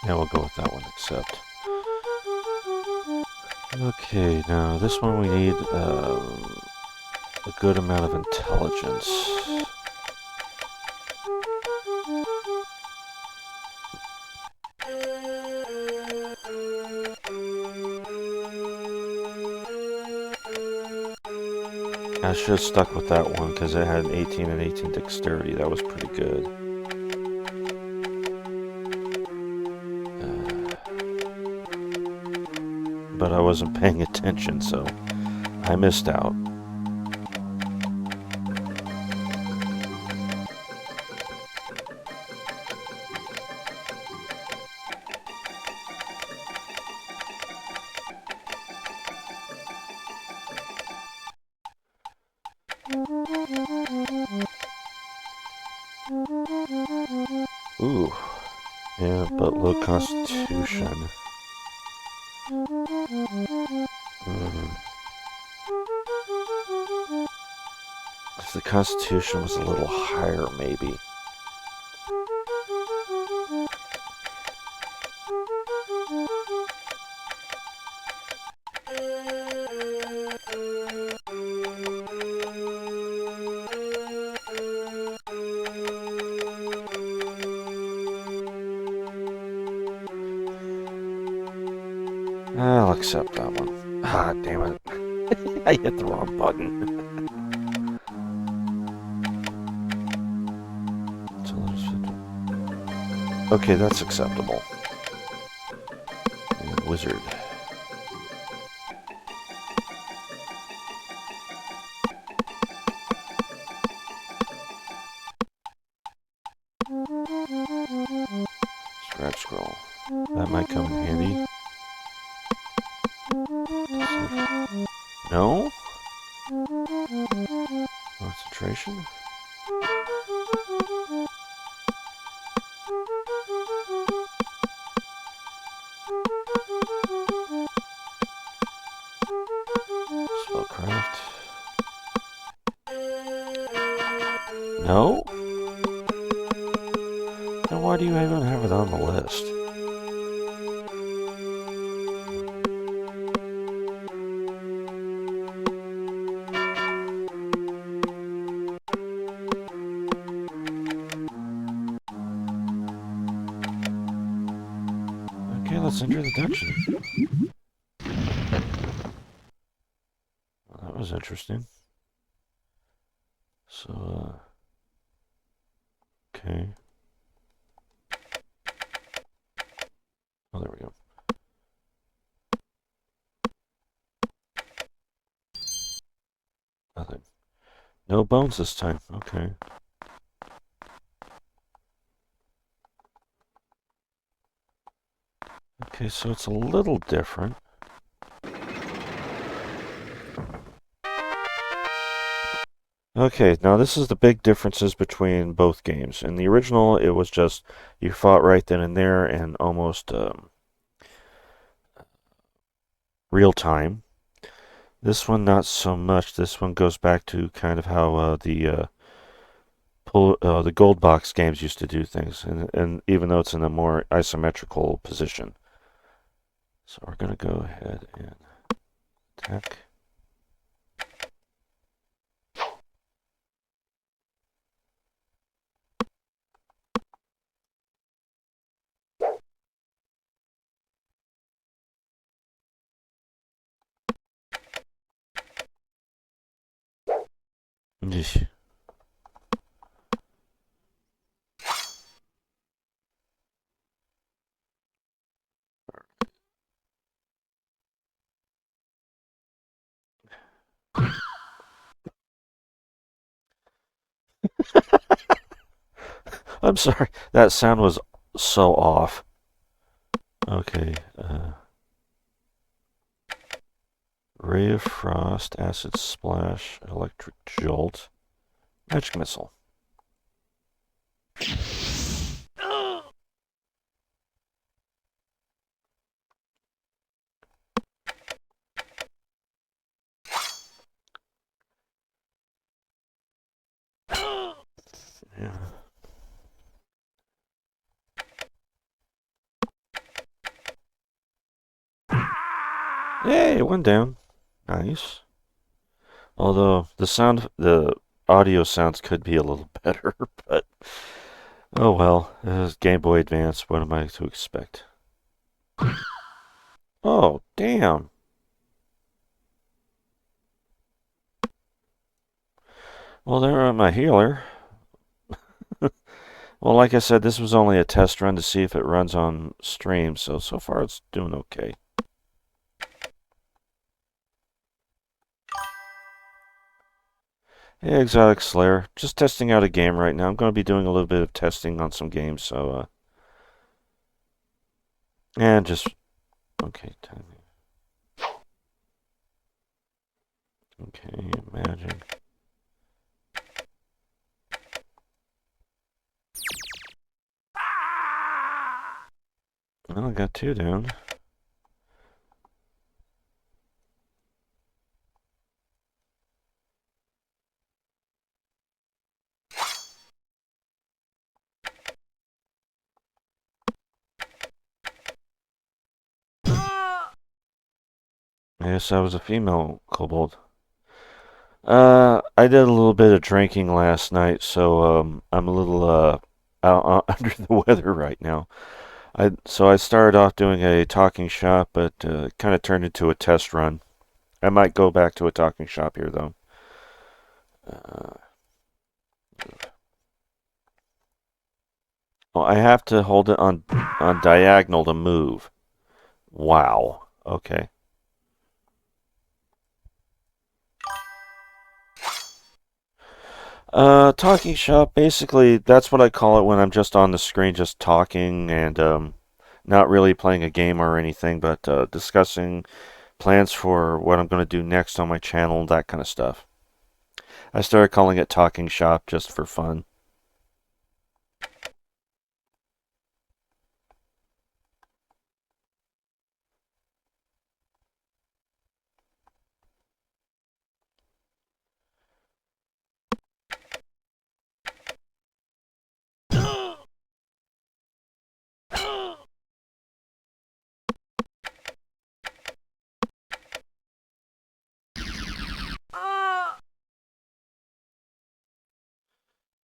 Speaker 1: Yeah, we'll go with that one, accept. Okay, now this one we need a good amount of intelligence. I should have stuck with that one because it had an 18 and 18 dexterity. That was pretty good. But I wasn't paying attention, so I missed out. Ooh. Yeah, but low constitution. If the constitution was a little higher, maybe. I'll accept that one. Ah, damn it. I hit the wrong button. Okay, that's acceptable. And wizard. Scratch scroll. That might come in handy. No? Concentration? Spellcraft. No? Then why do you even have it on the list? let's enter the dungeon. Well, that was interesting. So, okay. Oh, there we go. Nothing. No bones this time. Okay. Okay, so it's a little different. Okay, now this is the big differences between both games. In the original, it was just you fought right then and there and almost real time. This one, not so much. This one goes back to kind of how the gold box games used to do things, and even though it's in a more isometrical position. So we're gonna go ahead and attack. Yeesh. I'm sorry, that sound was so off. Okay, Ray of Frost, Acid Splash, Electric Jolt, Magic Missile. Yeah. Yay, one down. Nice. Although the audio sounds could be a little better, but oh well. It was Game Boy Advance. What am I to expect? Oh, damn. Well, there went my healer. Well, like I said, this was only a test run to see if it runs on stream, so far it's doing okay. Hey, Exotic Slayer. Just testing out a game right now. I'm going to be doing a little bit of testing on some games, so, and just, okay, timing. Okay, imagine. Well, I got two down. Yes, I was a female kobold. I did a little bit of drinking last night, so I'm a little under the weather right now. I started off doing a talking shop, but it kind of turned into a test run. I might go back to a talking shop here though. Uh, well, I have to hold it on diagonal to move. Wow. Okay. Talking shop, basically, that's what I call it when I'm just on the screen, just talking and not really playing a game or anything, but discussing plans for what I'm going to do next on my channel, that kind of stuff. I started calling it Talking Shop just for fun.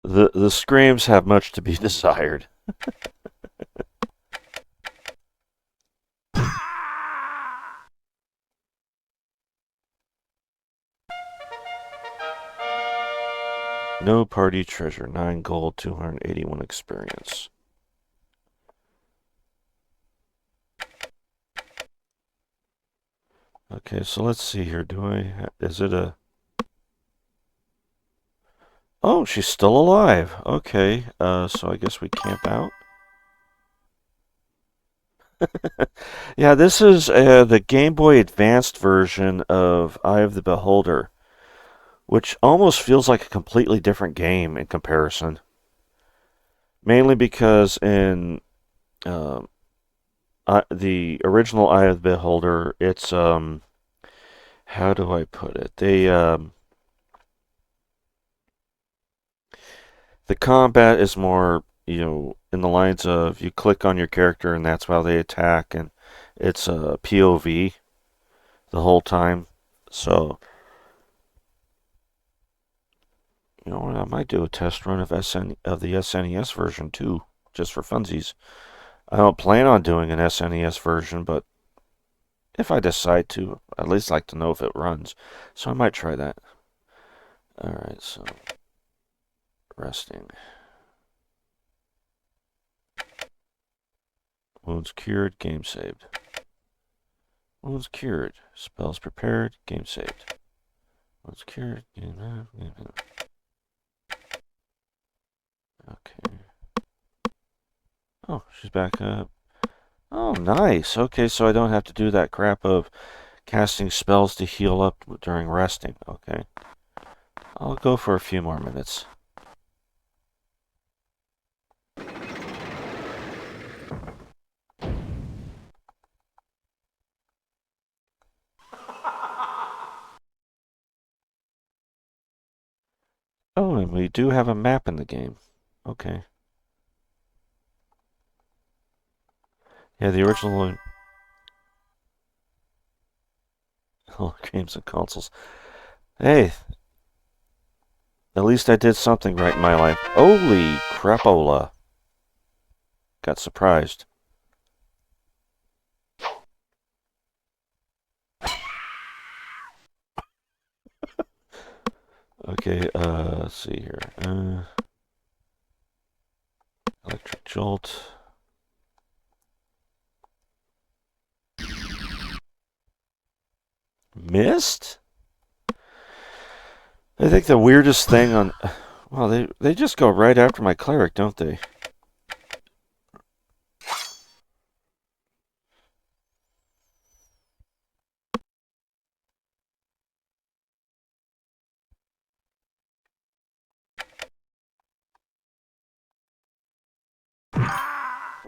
Speaker 1: The screams have much to be desired. No party treasure. 9 gold, 281 experience. Okay, so let's see here. Is it a... Oh, she's still alive. Okay, so I guess we camp out. Yeah, this is the Game Boy Advanced version of Eye of the Beholder, which almost feels like a completely different game in comparison. Mainly because in um, the original Eye of the Beholder, it's how do I put it? The combat is more, in the lines of you click on your character and that's how they attack, and it's a POV the whole time. So, I might do a test run of the SNES version too, just for funsies. I don't plan on doing an SNES version, but if I decide to, I'd at least like to know if it runs. So I might try that. Alright, so resting. Wounds cured, game saved. Wounds cured. Spells prepared, game saved. Wounds cured, game Okay. Oh, she's back up. Oh, nice. Okay, so I don't have to do that crap of casting spells to heal up during resting. Okay. I'll go for a few more minutes. Oh, and we do have a map in the game. Okay. Yeah, the original games and consoles. Hey, at least I did something right in my life. Holy crapola. Got surprised. Okay, let's see here. Electric Jolt. Missed? I think the weirdest thing on... Well, they just go right after my cleric, don't they?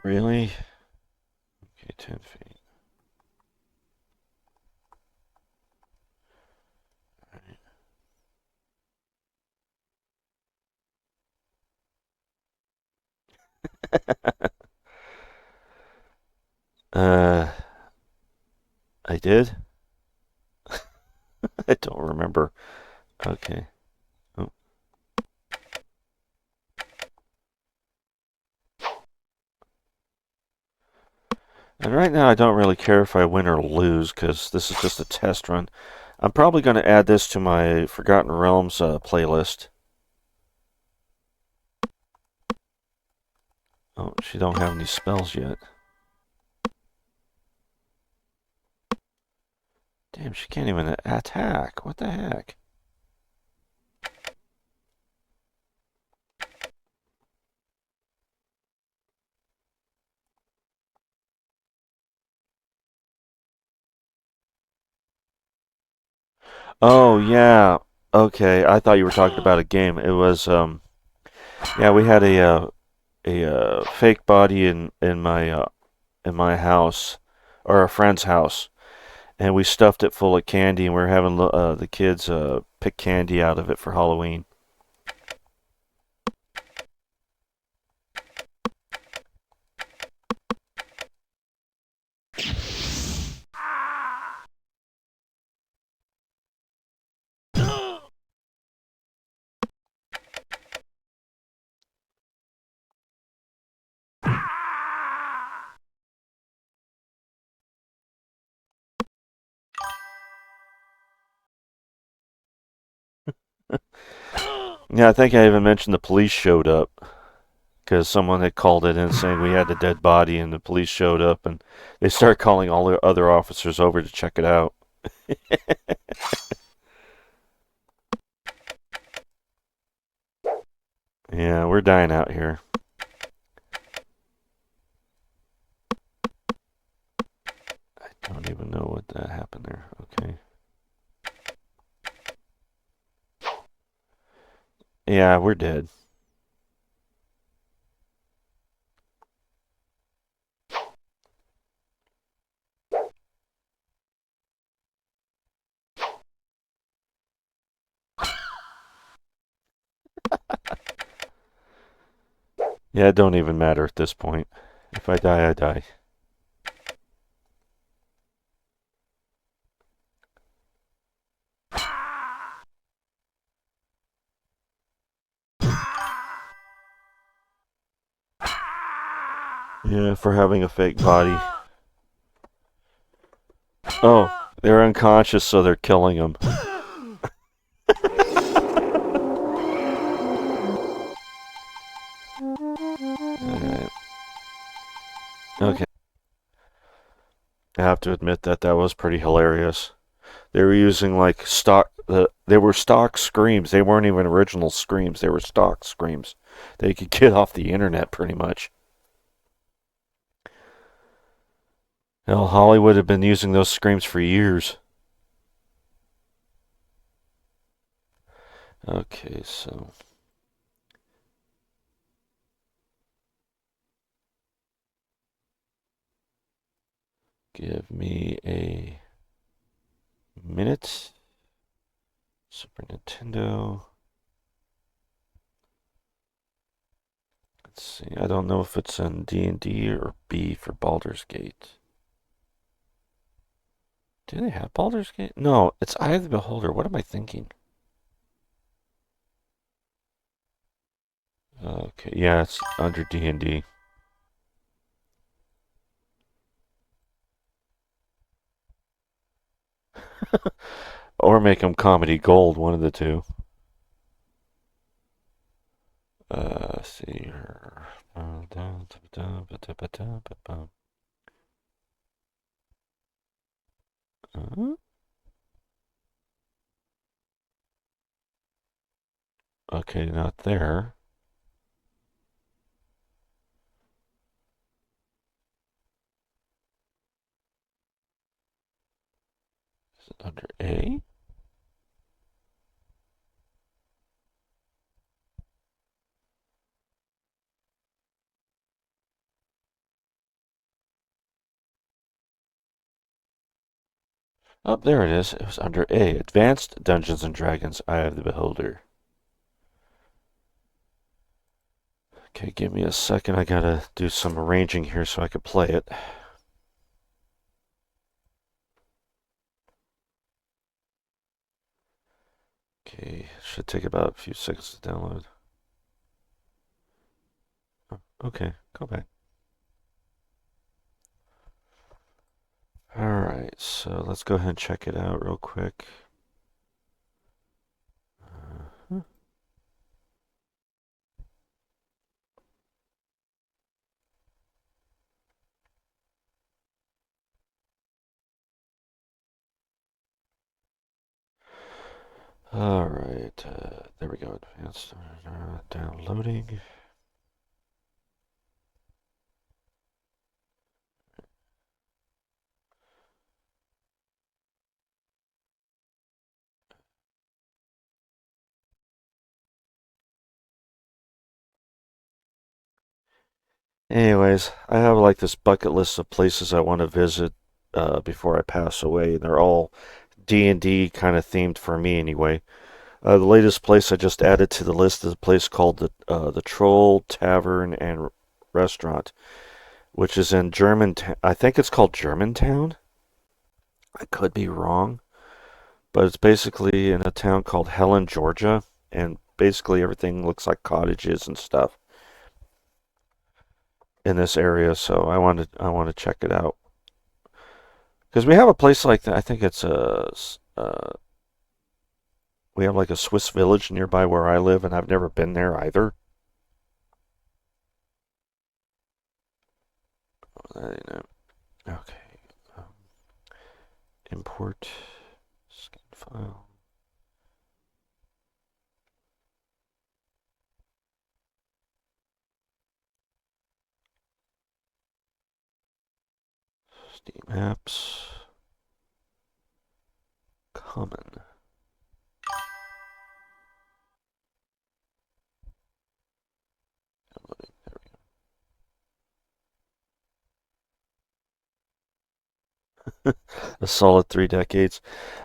Speaker 1: Really? Okay, 10 feet. Uh, I did? I don't remember. Okay. Oh. And right now I don't really care if I win or lose, because this is just a test run. I'm probably going to add this to my Forgotten Realms playlist. Oh, she don't have any spells yet. Damn, she can't even attack. What the heck? Oh, yeah. Okay, I thought you were talking about a game. It was, yeah, we had a fake body in my house, or a friend's house, and we stuffed it full of candy, and we are having the kids pick candy out of it for Halloween. Yeah, I think I even mentioned the police showed up because someone had called it in saying we had a dead body, and the police showed up, and they started calling all the other officers over to check it out. Yeah, we're dying out here. I don't even know what that happened there. Okay. Yeah, we're dead. Yeah, it don't even matter at this point. If I die, I die. Yeah, for having a fake body. Oh, they're unconscious, so they're killing them. Alright. Okay. I have to admit that that was pretty hilarious. They were using like stock. They were stock screams. They weren't even original screams. They were stock screams. They could get off the internet pretty much. Hell, Hollywood had been using those screams for years. Okay, so give me a minute. Super Nintendo. Let's see. I don't know if it's in D&D or B for Baldur's Gate. Do they have Baldur's Gate? No, it's Eye of the Beholder. What am I thinking? Okay, yeah, it's under D&D. Or make them comedy gold, one of the two. Let's see here. Okay, not there. Is it under A? Oh, there it is. It was under A. Advanced Dungeons and Dragons Eye of the Beholder. Okay, give me a second. I gotta do some arranging here so I can play it. Okay, should take about a few seconds to download. Oh, okay, go back. Alright, so let's go ahead and check it out real quick. Uh, Alright, there we go. Advanced downloading. Anyways, I have like this bucket list of places I want to visit before I pass away, and they're all D&D kind of themed for me anyway. The latest place I just added to the list is a place called the Troll Tavern and Restaurant, which is in Germantown. I think it's called Germantown. I could be wrong, but it's basically in a town called Helen, Georgia, and basically everything looks like cottages and stuff in this area. So I want to check it out because we have a place like that. I think it's a We have like a Swiss village nearby where I live, and I've never been there either. I know. Okay. Um, import scan file. Steam apps. Common. Downloading. There we go. A solid 3 decades.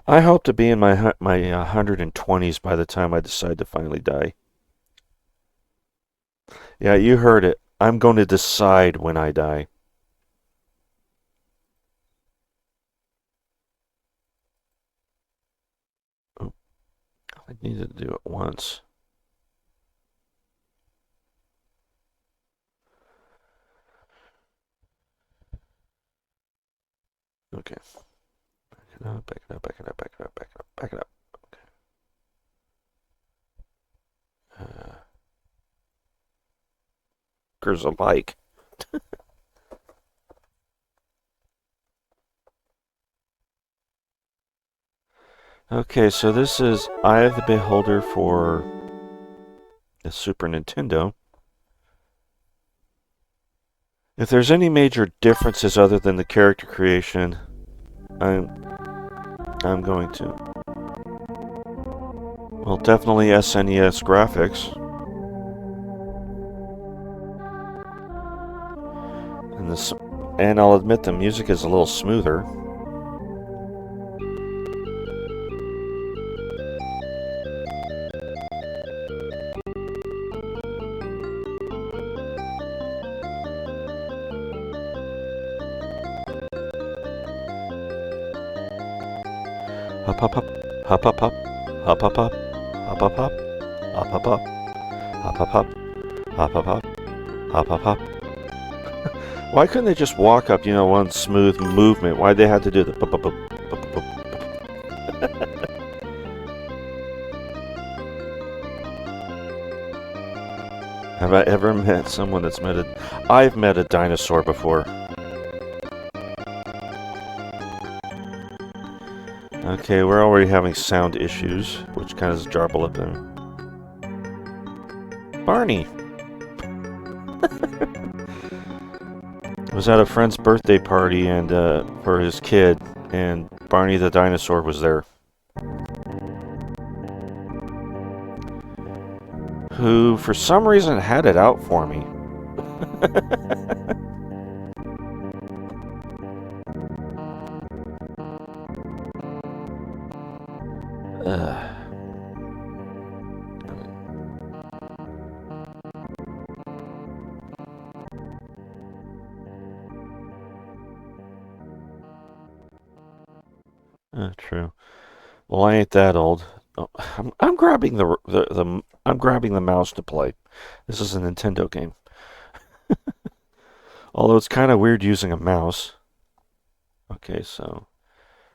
Speaker 1: I hope to be in my 120s by the time I decide to finally die. Yeah, you heard it. I'm going to decide when I die. Oh, I needed to do it once. Okay. Back it up, back it up, back it up, back it up, back it up, back it up. Okay. Alike. Okay, so this is Eye of the Beholder for the Super Nintendo. If there's any major differences other than the character creation, I'm I'm going to. Well, definitely SNES graphics. And this, and I'll admit the music is a little smoother. Hop hop hop, hop hop hop, hop hop hop, hop hop hop, hop hop hop, hop hop hop, hop hop hop, hop hop hop. Why couldn't they just walk up, one smooth movement? Why'd they have to do the pop pop pop pop pop? Have I ever met someone that's met a... I've met a dinosaur before. Okay, we're already having sound issues, which kind of jarble up there. Barney! Was at a friend's birthday party and for his kid, and Barney the dinosaur was there. Who, for some reason, had it out for me. True. Well, I ain't that old. Oh, I'm grabbing I'm grabbing the mouse to play. This is a Nintendo game. Although it's kind of weird using a mouse. Okay, so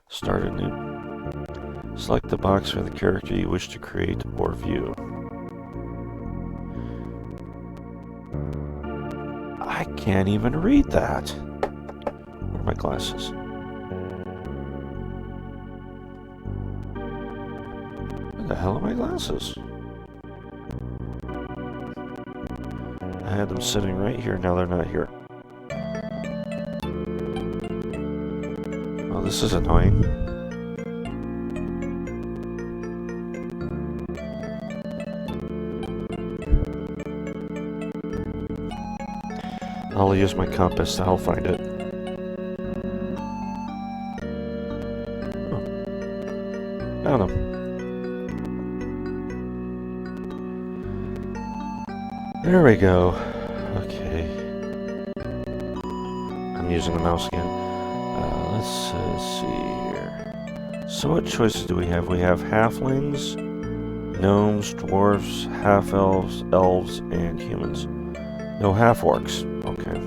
Speaker 1: start a new. Select the box for the character you wish to create or view. I can't even read that. Where are my glasses? Where the hell are my glasses? I had them sitting right here, now they're not here. Oh, this is annoying. I'll use my compass, I'll find it. Oh. Found them. There we go. Okay. I'm using the mouse again. Let's see here. So what choices do we have? We have halflings, gnomes, dwarves, half-elves, elves, and humans. No half-orcs. Okay.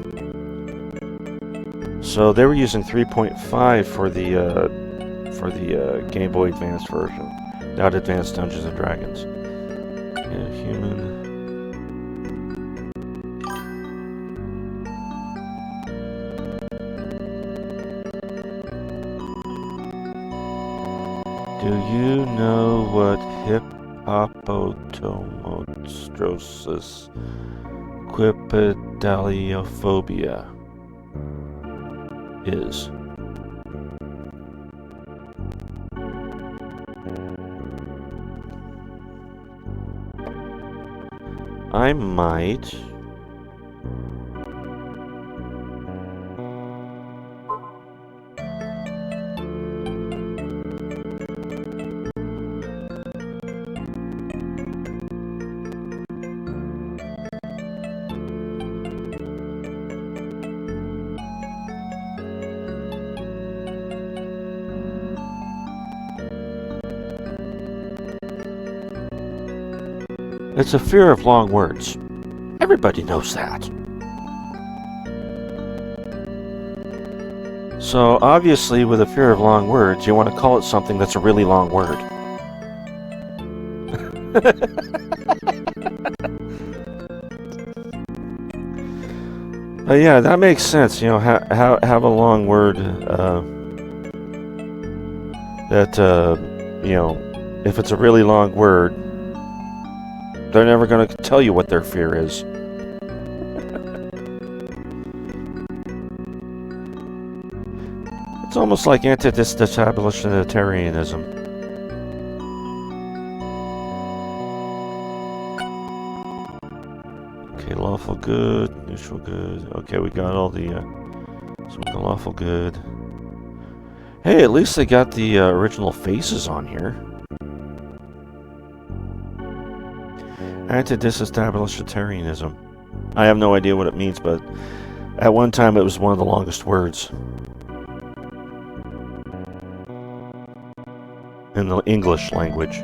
Speaker 1: So they were using 3.5 for the Game Boy Advance version. Not Advanced Dungeons and Dragons. Yeah, human. Do you know what hippopotomostrosis quipedaliophobia is? I might. It's a fear of long words. Everybody knows that. So obviously with a fear of long words, you want to call it something that's a really long word. Yeah, that makes sense. You know, have a long word that, you know, if it's a really long word, they're never going to tell you what their fear is. It's almost like anti-disestablishmentarianism. Okay, lawful good, neutral good. Okay, we got all the lawful good. Hey, at least they got the original faces on here. Anti-disestablishmentarianism. I have no idea what it means, but at one time it was one of the longest words in the English language.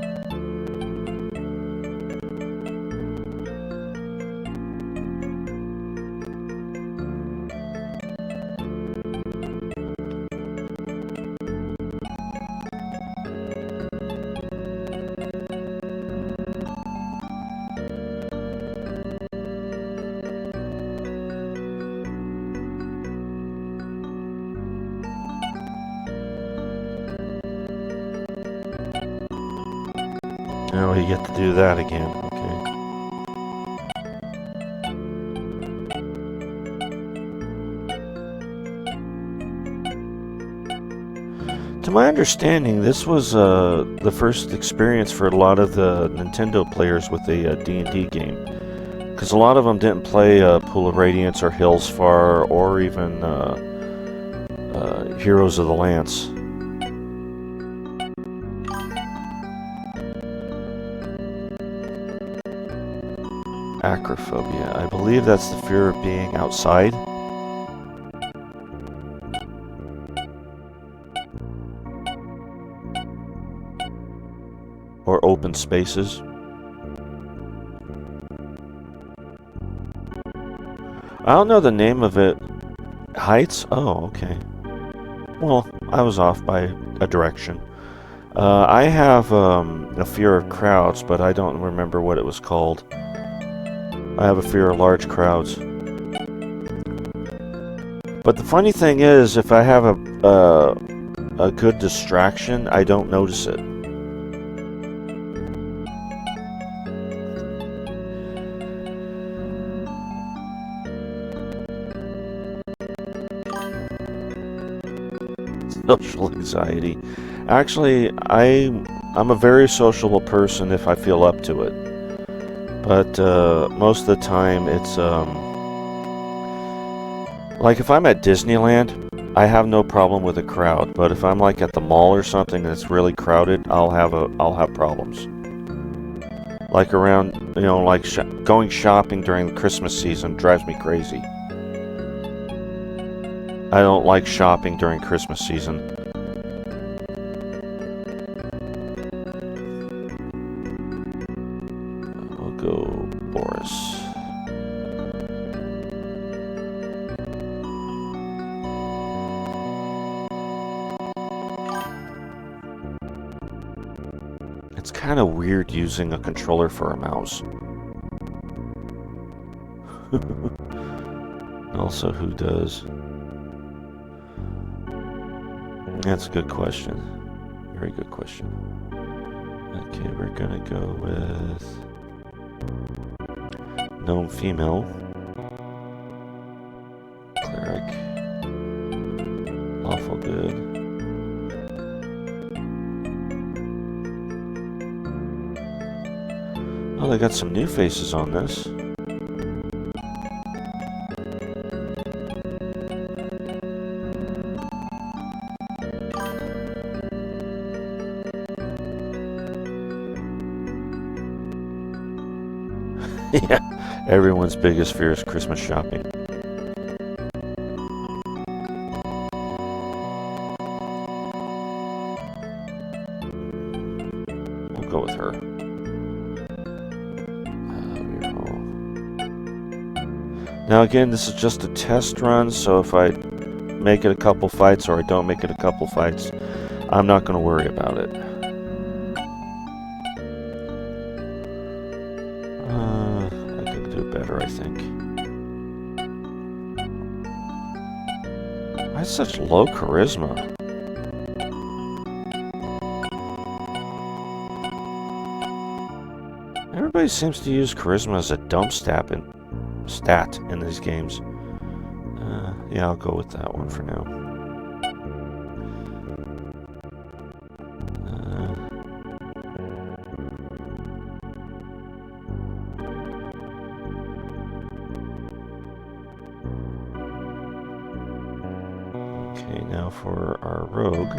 Speaker 1: Now we get to do that again. Okay. To my understanding, this was the first experience for a lot of the Nintendo players with a D&D game. Because a lot of them didn't play Pool of Radiance or Hills Far or even Heroes of the Lance. Acrophobia. I believe that's the fear of being outside. Or open spaces. I don't know the name of it. Heights? Oh, okay. Well, I was off by a direction. I have a fear of crowds, but I don't remember what it was called. I have a fear of large crowds. But the funny thing is, if I have a good distraction, I don't notice it. Social anxiety. Actually, I'm a very sociable person if I feel up to it. But most of the time, it's like if I'm at Disneyland, I have no problem with a crowd. But if I'm like at the mall or something that's really crowded, I'll have problems. Like around, you know, like going shopping during the Christmas season drives me crazy. I don't like shopping during Christmas season. We'll go Boris. It's kind of weird using a controller for a mouse. Also, who does? That's a good question. Very good question. Okay, we're gonna go with gnome female. Cleric. Lawful good. Oh, they got some new faces on this. Yeah, everyone's biggest fear is Christmas shopping. We'll go with her. Now again, this is just a test run, so if I make it a couple fights or I don't make it a couple fights, I'm not going to worry about it. I could do better, I think. I have such low charisma. Everybody seems to use charisma as a dump stat in these games. Yeah, I'll go with that one for now. Okay, now for our rogue.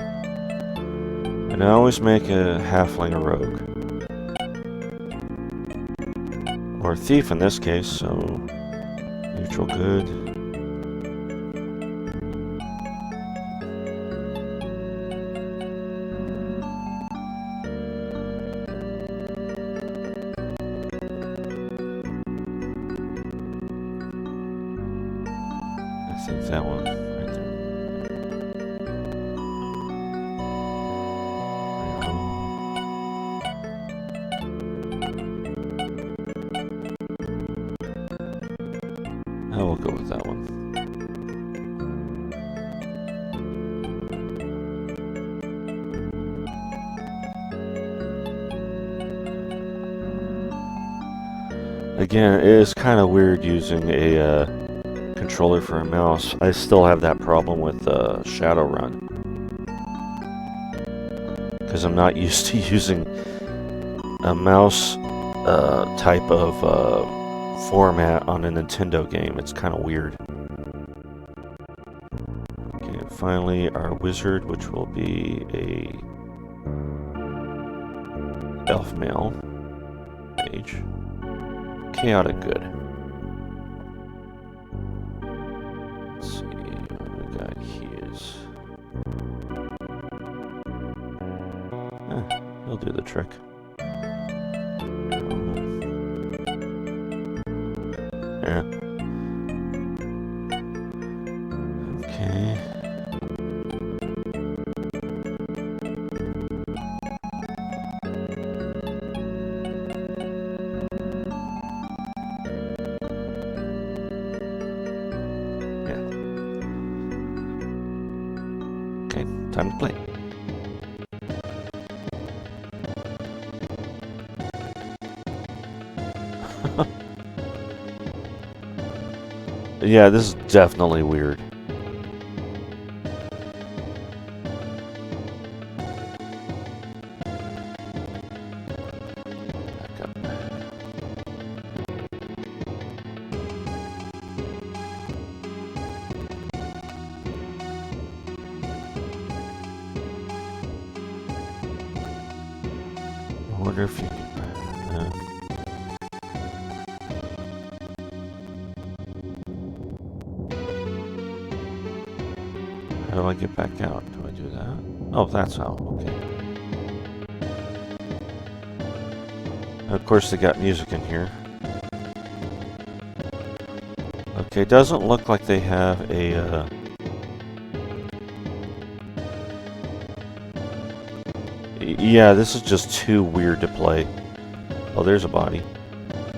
Speaker 1: And I always make a halfling a rogue. Or a thief in this case, so neutral good. I think that one right there. I will go with that one. Again, it is kind of weird using a controller for a mouse. I still have that problem with Shadowrun. Because I'm not used to using a mouse type of format on a Nintendo game. It's kind of weird. Okay, and finally our wizard, which will be a elf male mage. Chaotic good. Let's see what we got here. He'll do the trick. Yeah. Okay. Okay, time to play. Yeah, this is definitely weird. Back up. I wonder if you can... How do I get back out? Do I do that? Oh, that's how. Okay. Of course, they got music in here. Okay, doesn't look like they have a... Yeah, this is just too weird to play. Oh, there's a body.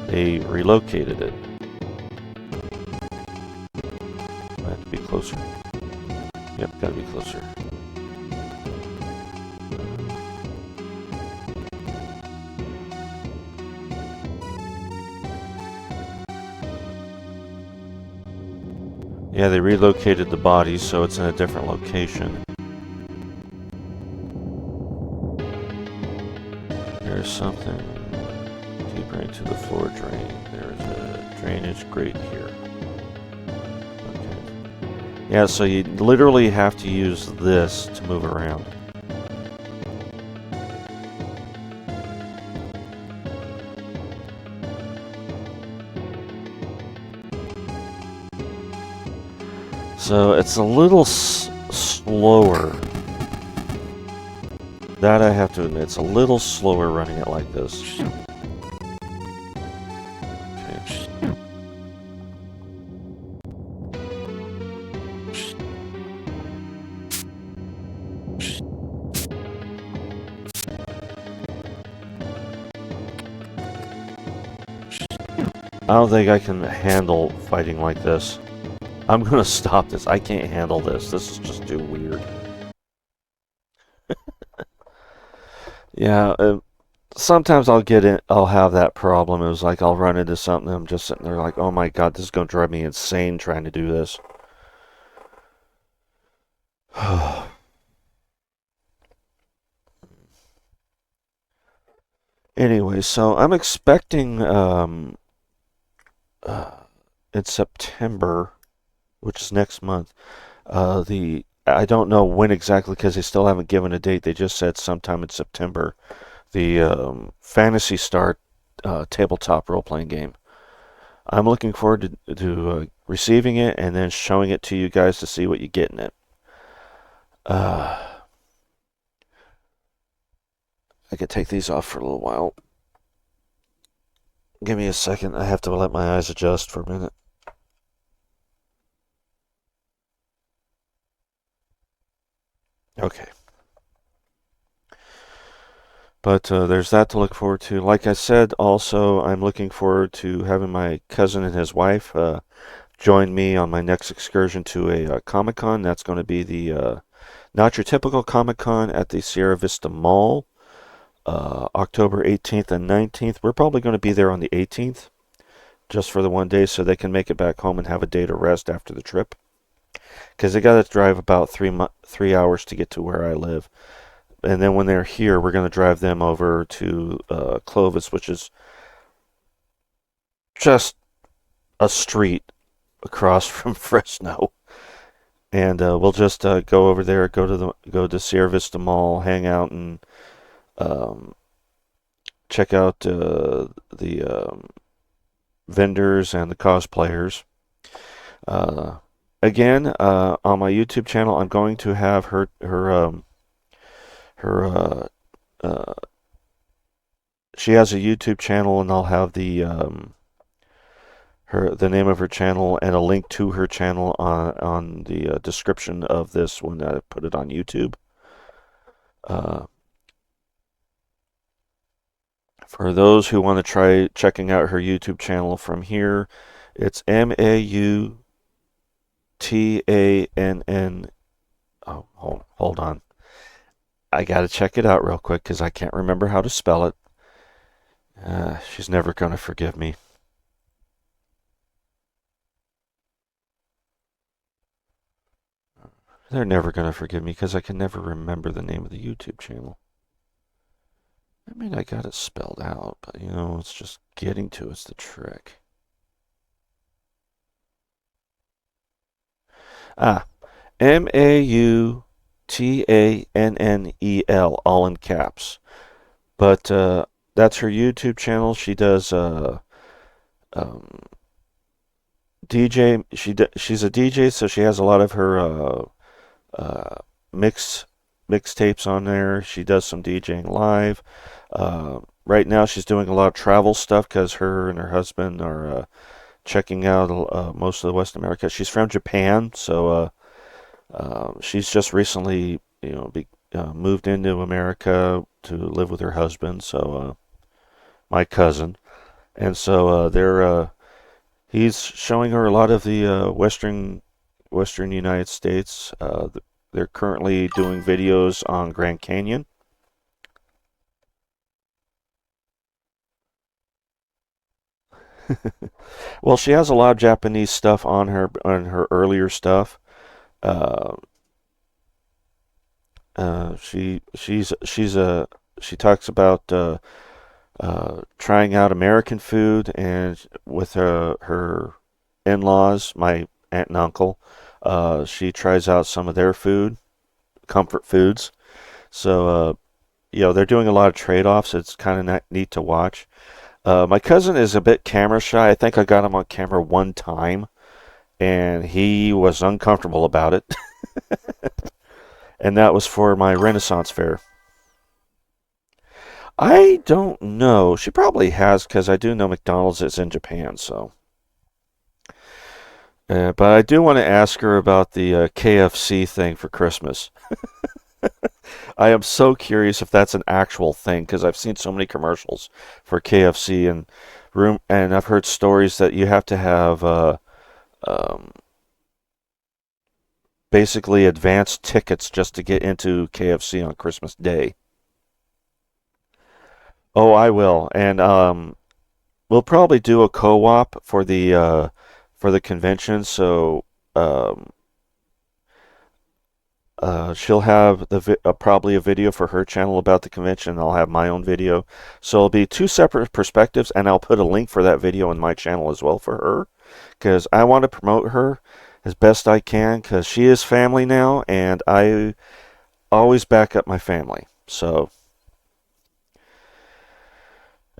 Speaker 1: They relocated it. I have to be closer. Yep, gotta be closer. Yeah, they relocated the body, so it's in a different location. There's something deeper into the floor drain. There's a drainage grate here. Okay. Yeah, so you literally have to use this to move around. So it's a little slower. That I have to admit, it's a little slower running it like this. Okay. I don't think I can handle fighting like this. I'm gonna stop this. I can't handle this. This is just too weird. Yeah, sometimes I'll get in, I'll have that problem. It was like I'll run into something, I'm just sitting there like, oh my god, this is gonna drive me insane trying to do this. Anyway, so I'm expecting uh, in September, which is next month, the I don't know when exactly because they still haven't given a date. They just said sometime in September. The Fantasy Star tabletop role-playing game. I'm looking forward to receiving it and then showing it to you guys to see what you get in it. Uh, I could take these off for a little while. Give me a second. I have to let my eyes adjust for a minute. Okay. But there's that to look forward to. Like I said, also, I'm looking forward to having my cousin and his wife join me on my next excursion to a Comic Con. That's going to be the not your typical Comic Con at the Sierra Vista Mall, October 18th and 19th. We're probably going to be there on the 18th, just for the one day, so they can make it back home and have a day to rest after the trip. Because they got to drive about 3 hours to get to where I live. And then when they're here, we're going to drive them over to Clovis, which is just a street across from Fresno. And we'll just go over there, go to Sierra Vista Mall, hang out, and um, check out the vendors and the cosplayers. Uh, Again, on my YouTube channel, I'm going to have her she has a YouTube channel, and I'll have the name of her channel and a link to her channel on the description of this when I put it on YouTube. Uh, for those who want to try checking out her YouTube channel from here, it's Mautann. Oh, hold on. I gotta check it out real quick because I can't remember how to spell it. She's never gonna forgive me. They're never gonna forgive me because I can never remember the name of the YouTube channel. I mean, I got it spelled out, but it's just getting to it's the trick. Ah, Mautannel, all in caps. But that's her YouTube channel. She does um, DJ. She's a DJ, so she has a lot of her uh, mix mixtapes on there. She does some DJing live. Right now, she's doing a lot of travel stuff because her and her husband are checking out most of the West America. She's from Japan, so she's just recently, moved into America to live with her husband. So my cousin, and so he's showing her a lot of the Western United States. They're currently doing videos on Grand Canyon. Well, she has a lot of Japanese stuff on her earlier stuff. Uh, she talks about trying out American food and with her in-laws, my aunt and uncle. She tries out some of their food, comfort foods. So they're doing a lot of trade-offs. It's kind of neat to watch. My cousin is a bit camera shy. I think I got him on camera one time, and he was uncomfortable about it. And that was for my Renaissance fair. I don't know. She probably has because I do know McDonald's is in Japan. So, but I do want to ask her about the KFC thing for Christmas. I am so curious if that's an actual thing because I've seen so many commercials for KFC and I've heard stories that you have to have um, basically advanced tickets just to get into KFC on Christmas Day. Oh, I will, and we'll probably do a co-op for the convention. So um, she'll have probably a video for her channel about the convention. I'll have my own video, so it'll be two separate perspectives, and I'll put a link for that video in my channel as well for her because I want to promote her as best I can because she is family now, and I always back up my family. So,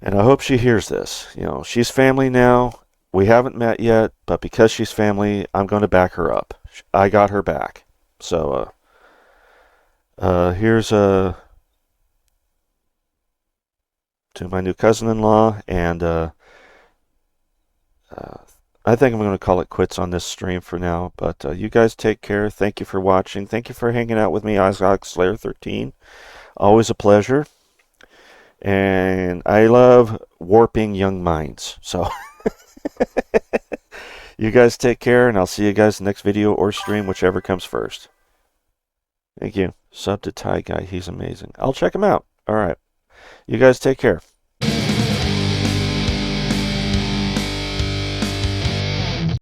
Speaker 1: and I hope she hears this. You know, she's family now. We haven't met yet, but because she's family, I'm going to back her up. I got her back. So, here's to my new cousin-in-law, and uh, I think I'm going to call it quits on this stream for now. But you guys take care. Thank you for watching. Thank you for hanging out with me, Isaac Slayer 13. Always a pleasure. And I love warping young minds. So you guys take care, and I'll see you guys next video or stream, whichever comes first. Thank you. Sub to Thai Guy. He's amazing. I'll check him out. All right. You guys take care.